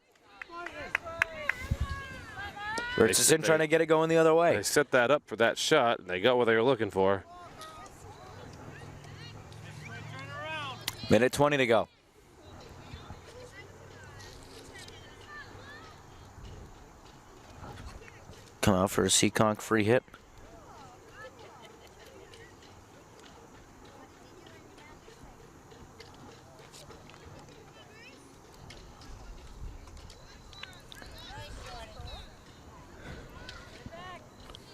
Richardson trying to get it going the other way. They set that up for that shot, and they got what they were looking for. Minute 20 to go. Come out for a Seekonk free hit.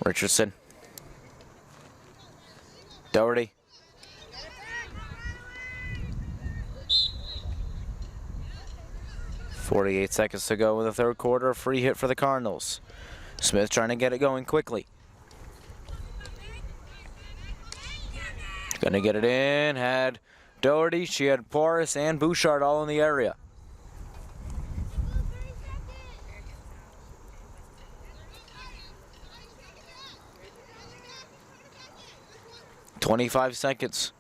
Richardson. Doherty. .48 seconds to go in the third quarter. Free hit for the Cardinals. Smith trying to get it going quickly. Gonna get it in. Had Doherty. She had Porras and Bouchard all in the area. .25 seconds.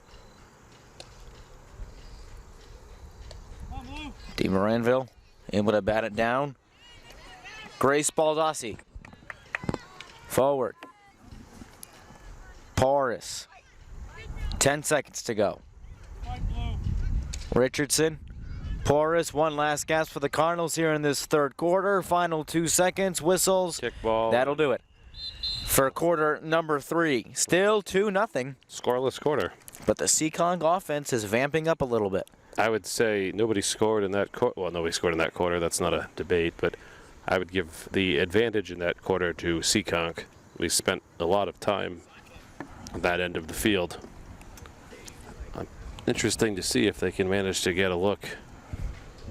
De Moranville able to bat it down. Grace Baldassi. Forward. Porras. 10 seconds to go. Richardson. Porras, one last gasp for the Cardinals here in this third quarter. Final 2 seconds, whistles. Kick ball. That'll do it. For quarter number 3, still 2-0. Scoreless quarter. But the Seekonk offense is vamping up a little bit. I would say nobody scored in that quarter. Well, nobody scored in that quarter. That's not a debate, but I would give the advantage in that quarter to Seekonk. We spent a lot of time on that end of the field. Interesting to see if they can manage to get a look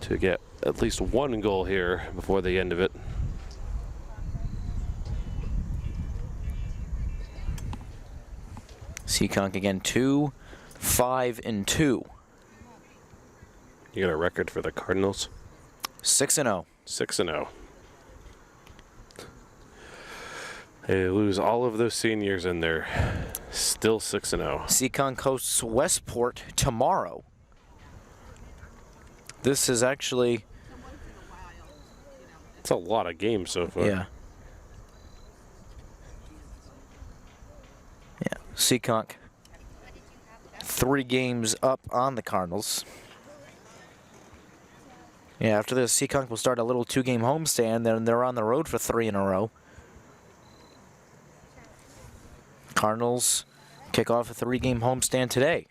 to get at least one goal here before the end of it. Seekonk again, 2, 5, and 2. You got a record for the Cardinals? 6-0. 6-0. They lose all of those seniors in there. Still 6-0. Seekonk hosts Westport tomorrow. This is actually... It's a lot of games so far. Yeah. Yeah. Seekonk, 3 games up on the Cardinals. Yeah, after this, Seekonk will start a little 2-game homestand, then they're on the road for 3 in a row. Cardinals kick off a 3-game homestand today.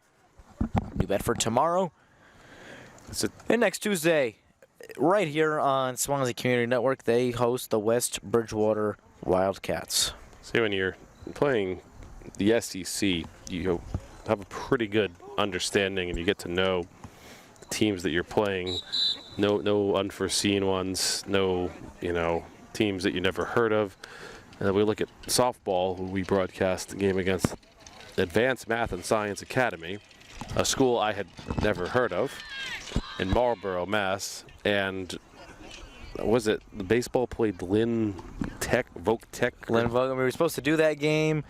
New Bedford tomorrow. And next Tuesday, right here on Swansea Community Network, they host the West Bridgewater Wildcats. See, when you're playing the SEC, you have a pretty good understanding and you get to know the teams that you're playing. No unforeseen ones, no, teams that you never heard of. And then we look at softball, who we broadcast the game against Advanced Math and Science Academy, a school I had never heard of in Marlborough, Mass. And was it the baseball played Lynn Tech, Voc Tech? Lynn Voc. We were supposed to do that game,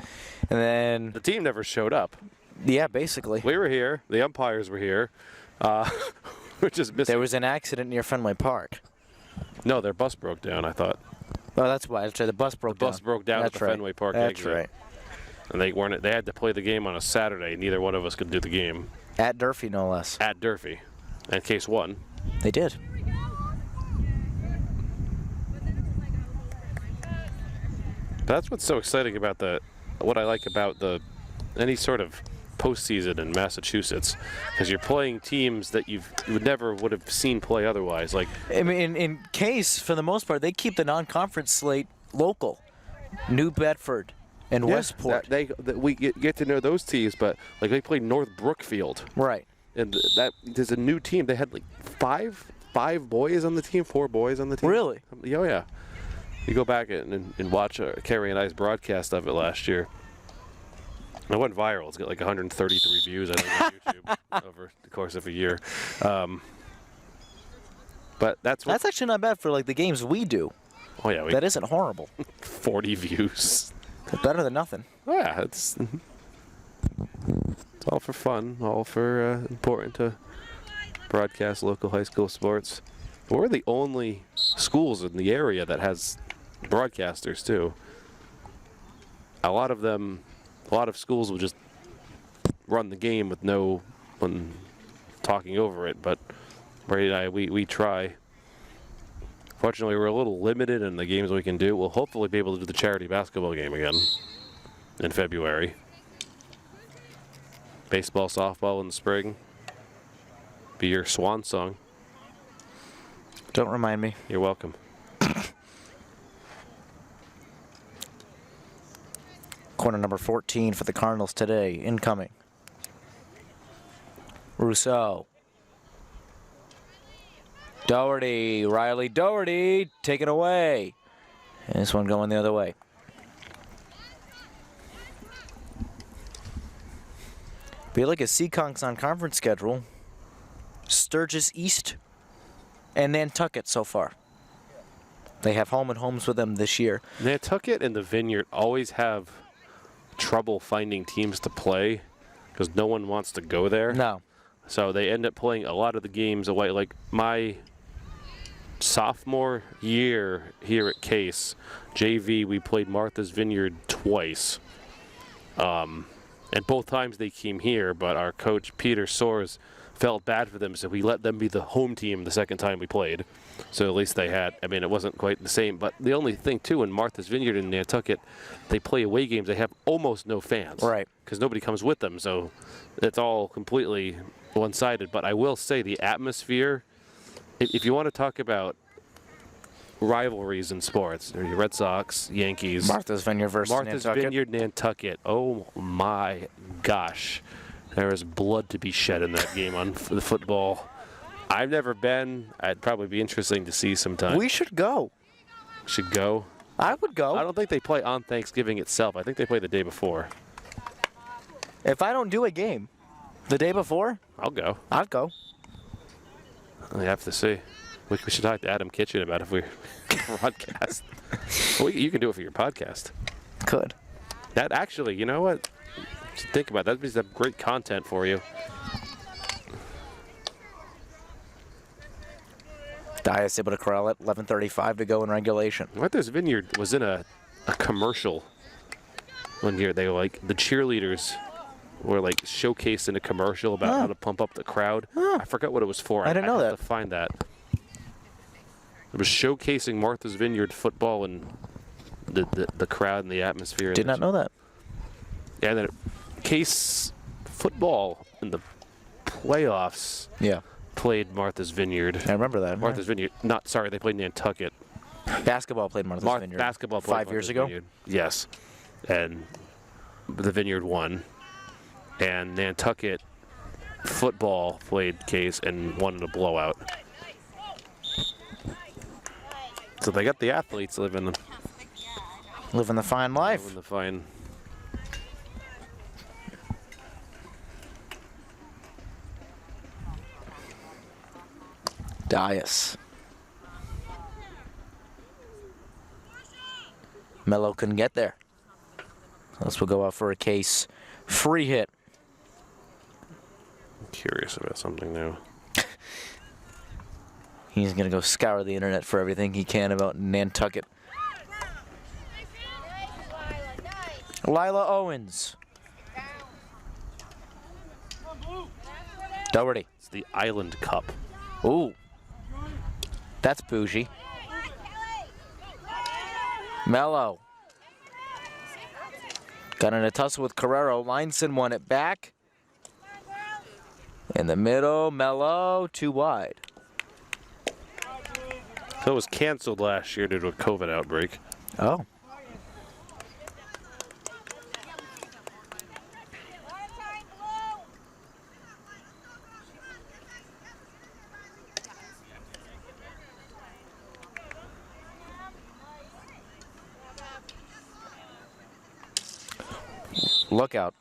and then the team never showed up. Yeah, basically. We were here. The umpires were here. We're just missing. There was an accident near Fenway Park. No, their bus broke down, I thought. Oh, that's why. The bus broke down. The bus broke down at the Fenway Park That's exit. right. And they had to play the game on a Saturday. Neither one of us could do the game. At Durfee, no less. At Durfee. And Case won. They did. That's what's so exciting about what I like about any sort of postseason in Massachusetts, because you're playing teams that you never would have seen play otherwise. Like, I mean, in Case, for the most part, they keep the non-conference slate local. New Bedford and Westport. We get to know those teams, but like they played North Brookfield. Right. And there's a new team. They had like five boys on the team, 4 boys on the team. Really? Oh yeah. You go back and watch Carrie and I's broadcast of it last year. It went viral. It's got like 133 views, I think, on YouTube over the course of a year. But that's actually not bad for like the games we do. Oh yeah, that isn't horrible. 40 views. Better than nothing. Oh, yeah, it's all for fun, all for important to broadcast local high school sports. We're the only schools in the area that has broadcasters too. A lot of schools will just run the game with no one talking over it, but Brady and I, we try. Fortunately, we're a little limited in the games we can do. We'll hopefully be able to do the charity basketball game again in February. Baseball, softball in the spring. Be your swan song. Don't remind me. You're welcome. Corner number 14 for the Cardinals today. Incoming. Rousseau. Doherty. Riley Doherty. Taken away. And this one going the other way. If you look at Seekonk's on-conference schedule, Sturgis East and Nantucket so far. They have home and homes with them this year. Nantucket and the Vineyard always have trouble finding teams to play because no one wants to go there. No. So they end up playing a lot of the games away. Like my sophomore year here at Case, JV, we played Martha's Vineyard twice. And both times they came here, but our coach, Peter Soares, felt bad for them, so we let them be the home team the second time we played. So at least they had, I mean, it wasn't quite the same. But the only thing, too, in Martha's Vineyard and Nantucket, they play away games. They have almost no fans. Right. Because nobody comes with them, so it's all completely one-sided. But I will say the atmosphere, if you want to talk about rivalries in sports, your Red Sox, Yankees. Martha's Vineyard versus Martha's Nantucket. Vineyard, Nantucket. Oh, my gosh. There is blood to be shed in that game on the football. I've never been. It'd probably be interesting to see sometime. We should go. Should go? I would go. I don't think they play on Thanksgiving itself. I think they play the day before. If I don't do a game the day before, I'll go. I'd go. I have to see. We should talk to Adam Kitchen about if we broadcast. Well, you can do it for your podcast. Could. That actually, you know what? Just think about that. That'd be some great content for you. Dias able to corral it. 11:35 to go in regulation. Martha's Vineyard was in a commercial one year. They were like, the cheerleaders were like showcased in a commercial about how to pump up the crowd. I forgot what it was for. I didn't know I'd that. have to find that. It was showcasing Martha's Vineyard football and the crowd and the atmosphere. Did not know that. Yeah, and then Case football in the playoffs. Yeah. Played Martha's Vineyard. I remember that. Martha's Vineyard. Sorry, they played Nantucket. Basketball played Martha's Vineyard. Basketball played 5 years Martha's ago. Vineyard. Yes. And the Vineyard won. And Nantucket football played Case and won in a blowout. So they got the athletes living the fine life. living the fine. Dias. Mello couldn't get there. This will go out for a Case free hit. I'm curious about something now. He's going to go scour the internet for everything he can about Nantucket. Lila Owens. Doherty. It's the Island Cup. Ooh. That's bougie. Mello. Got in a tussle with Carrero. Lineson won it back. In the middle, Mello, too wide. So it was canceled last year due to a COVID outbreak. Oh. Look out.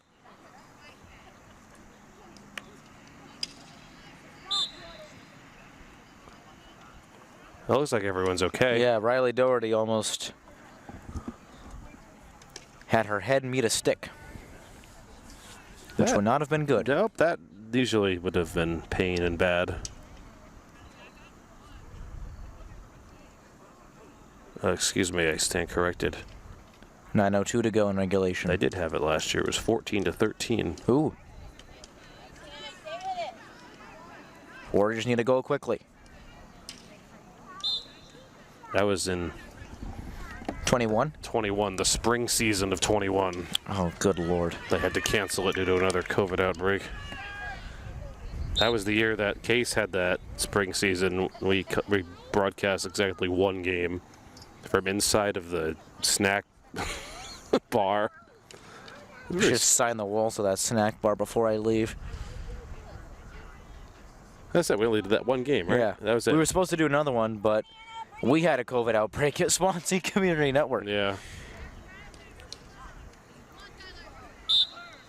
It looks like everyone's okay. Yeah, Riley Doherty almost had her head meet a stick, which would not have been good. Nope, that usually would have been pain and bad. Excuse me, I stand corrected. 9:02 to go in regulation. They did have it last year. It was 14-13. Ooh. Warriors need to go quickly. That was in 21? 21, the spring season of 21. Oh, good Lord. They had to cancel it due to another COVID outbreak. That was the year that Case had that spring season. We broadcast exactly one game from inside of the snack bar. Just sign the walls of that snack bar before I leave. That's it. We only did that one game, right? Yeah. That was it. We were supposed to do another one, but we had a COVID outbreak at Swansea Community Network. Yeah.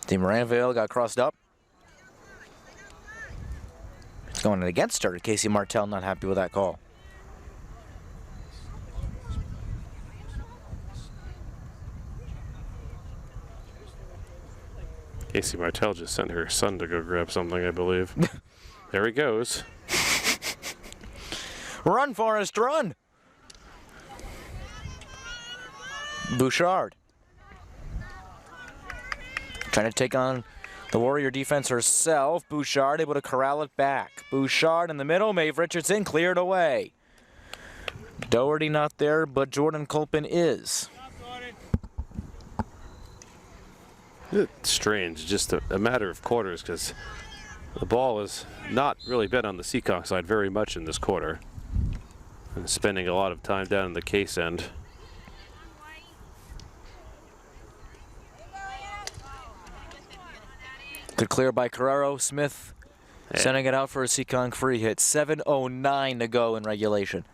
Team Moranville got crossed up. It's going against her. Casey Martell not happy with that call. Casey Martell just sent her son to go grab something, I believe. There he goes. Run, Forrest, run! Bouchard. Trying to take on the Warrior defense herself. Bouchard able to corral it back. Bouchard in the middle. Maeve Richardson cleared away. Doherty not there, but Jordan Colpin is. It's strange, just a matter of quarters, because the ball has not really been on the Seekonk side very much in this quarter. And spending a lot of time down in the case end. Good clear by Carrero. Smith sending it out for a Seekonk free hit. 7:09 to go in regulation.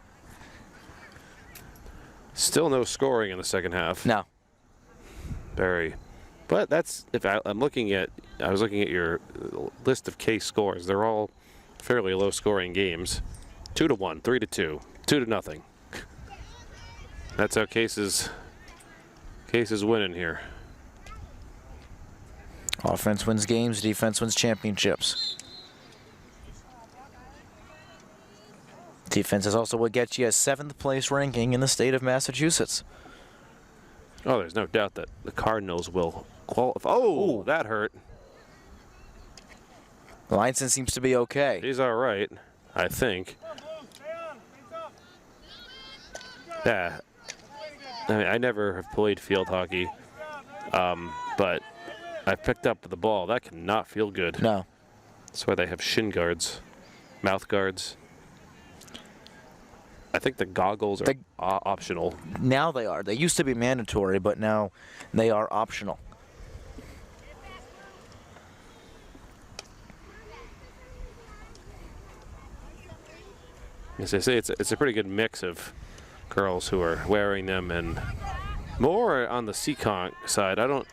Still no scoring in the second half. No. Barry. But that's, if I was looking at your list of case scores. They're all fairly low scoring games. 2-1, 3-2, 2-0. That's how cases winning here. Offense wins games, defense wins championships. Defense is also what gets you a 7th place ranking in the state of Massachusetts. Oh, there's no doubt that the Cardinals will qualify. Oh, that hurt. Leinson seems to be okay. He's all right, I think. Yeah. I mean, I never have played field hockey, but I picked up the ball. That cannot feel good. No. That's why they have shin guards, mouth guards. I think the goggles are optional. Now they are. They used to be mandatory, but now they are optional. As I say, it's a pretty good mix of girls who are wearing them, and more on the Seekonk side. I don't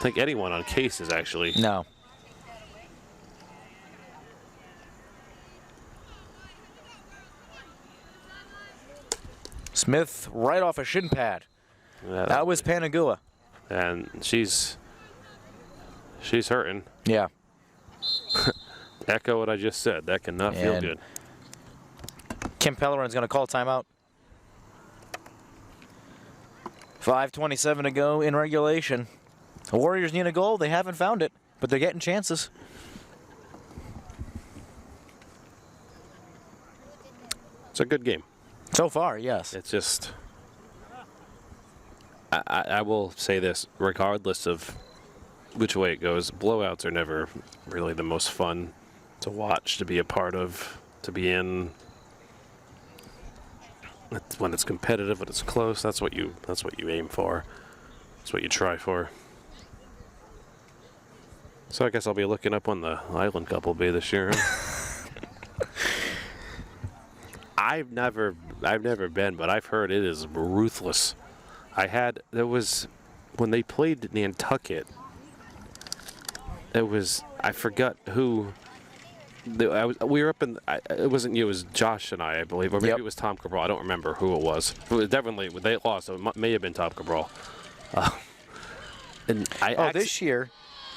think anyone on case is actually. No. Smith right off a shin pad. Yeah, that was Panagua. And she's hurting. Yeah. Echo what I just said. That cannot feel good. Kim Pellerin's going to call timeout. 5:27 to go in regulation. The Warriors need a goal. They haven't found it, but they're getting chances. It's a good game. So far, yes. It's just, I will say this, regardless of which way it goes, blowouts are never really the most fun to watch, to be a part of, to be in. When it's competitive, when it's close, that's what you aim for. That's what you try for. So I guess I'll be looking up when the Island Cup will be this year. I've never been, but I've heard it is ruthless. There was when they played Nantucket. I forgot who. We were up in. It wasn't you. It was Josh and I believe, or maybe it was Tom Cabral. I don't remember who it was. It was definitely they lost, so it may have been Tom Cabral. And this year,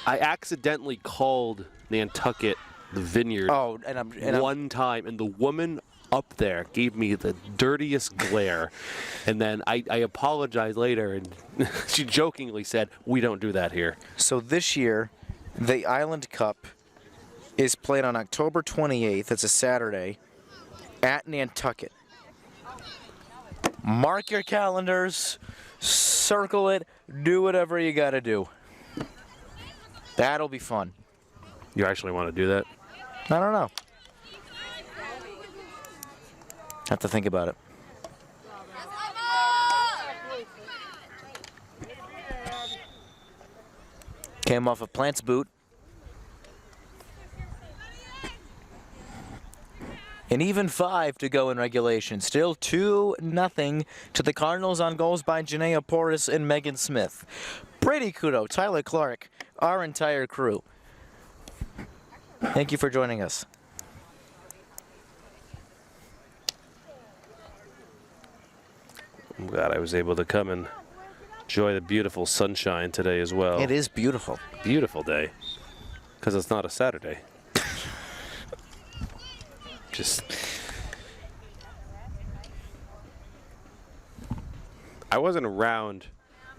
I accidentally called Nantucket the Vineyard. One time, and the woman up there gave me the dirtiest glare, and then I apologized later, and she jokingly said, "We don't do that here." So this year, the Island Cup is played on October 28th. It's a Saturday at Nantucket. Mark your calendars, circle it, do whatever you got to do. That'll be fun. You actually want to do that? I don't know. Have to think about it. Came off a Plant's boot. An even 5 to go in regulation. Still 2-0 to the Cardinals on goals by Janaea Porras and Megan Smith. Brady Kudo, Tyler Clark, our entire crew. Thank you for joining us. I'm glad I was able to come and enjoy the beautiful sunshine today as well. It is beautiful. Beautiful day. Because it's not a Saturday. I wasn't around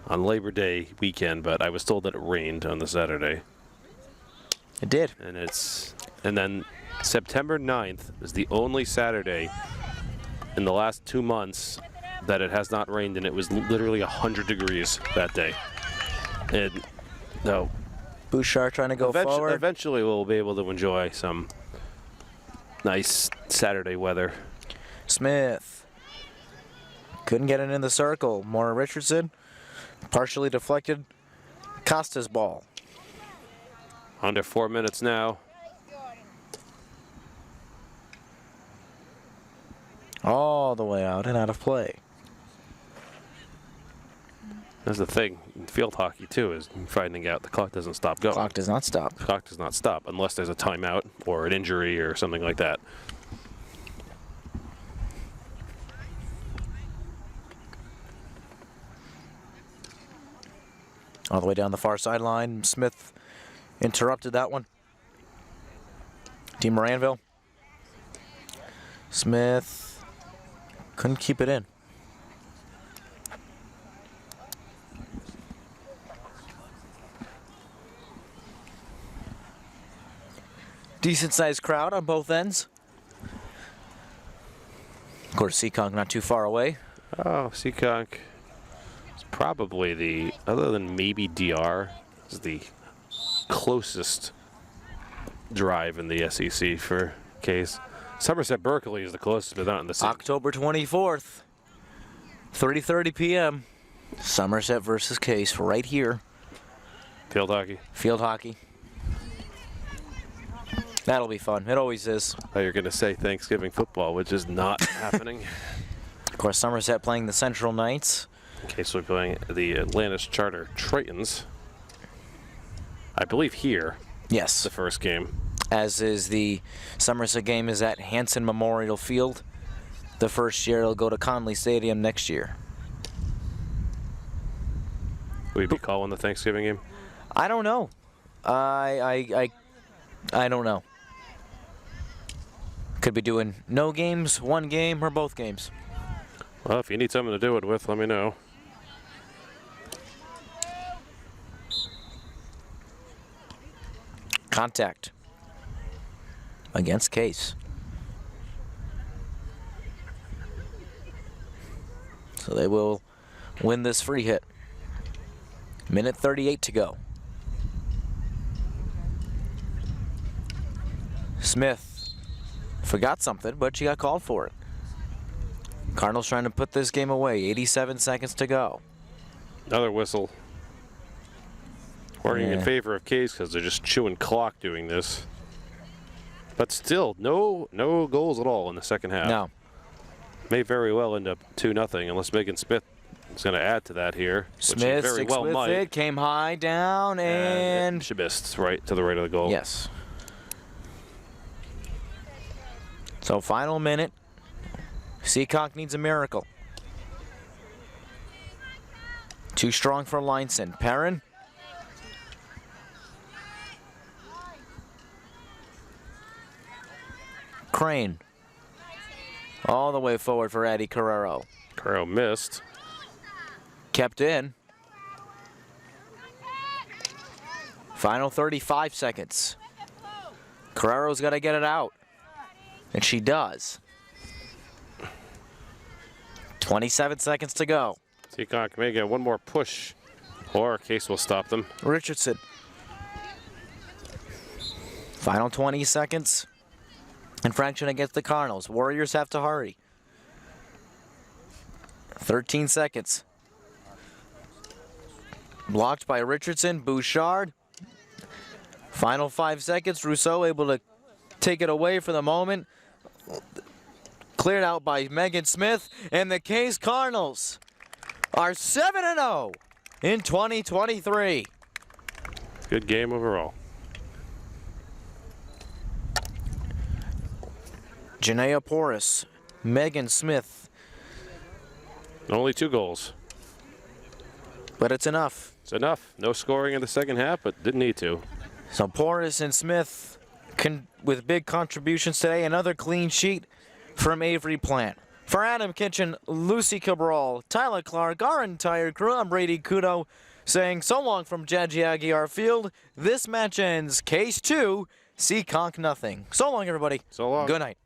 on Labor Day weekend, but I was told that it rained on the Saturday. It did. And then September 9th is the only Saturday in the last 2 months that it has not rained, and it was literally 100 degrees that day. And no. Bouchard trying to go forward. Eventually we'll be able to enjoy some nice Saturday weather. Smith couldn't get it in the circle. Maura Richardson partially deflected. Costa's ball. Under 4 minutes now. All the way out and out of play. That's the thing in field hockey, too, is finding out the clock doesn't stop going. Clock does not stop. The clock does not stop unless there's a timeout or an injury or something like that. All the way down the far sideline. Smith interrupted that one. Team Moranville. Smith couldn't keep it in. Decent-sized crowd on both ends. Of course, Seekonk not too far away. Oh, Seekonk is probably the, other than maybe DR, is the closest drive in the SEC for Case. Somerset Berkeley is the closest, but not in the city. October 24th, 3:30 p.m. Somerset versus Case right here. Field hockey. Field hockey. That'll be fun. It always is. Oh, you're going to say Thanksgiving football, which is not happening. Of course, Somerset playing the Central Knights. Case will be playing the Atlantis Charter Tritons. I believe here. Yes. The first game. As is the Somerset game is at Hanson Memorial Field. The first year it'll go to Conley Stadium next year. Will you be calling the Thanksgiving game? I don't know. I don't know. Could be doing no games, one game, or both games. Well, if you need something to do it with, let me know. Contact against Case. So they will win this free hit. Minute 38 to go. Smith forgot something, but she got called for it. Cardinals trying to put this game away. 87 seconds to go. Another whistle. Working in favor of Case because they're just chewing clock doing this. But still, no goals at all in the second half. No. May very well end up 2-0 unless Megan Smith is going to add to that here. Smith very well with might. it, came high down, and she missed right to the right of the goal. Yes. So final minute. Seekonk needs a miracle. Too strong for Lineson. Perrin. Crane. All the way forward for Eddie Carrero. Carrero missed. Kept in. Final 35 seconds. Carrero's got to get it out. And she does. 27 seconds to go. Seekonk may get one more push, or Case will stop them. Richardson. Final 20 seconds. Infraction against the Cardinals. Warriors have to hurry. 13 seconds. Blocked by Richardson. Bouchard. Final 5 seconds. Rousseau able to take it away for the moment. Cleared out by Megan Smith. And the Case Cardinals are 7-0 in 2023. Good game overall. Janaea Porras, Megan Smith. Only 2 goals. But it's enough. It's enough. No scoring in the second half, but didn't need to. So Porras and Smith with big contributions today. Another clean sheet from Avery Plant. For For Adam Kitchen, Lucy Cabral, Tyler Clark, our entire crew, I'm Brady Kudo, saying so long from Jadji Aguiar Field. This match ends Case 2, Seekonk nothing. So long, everybody. So long. Good night.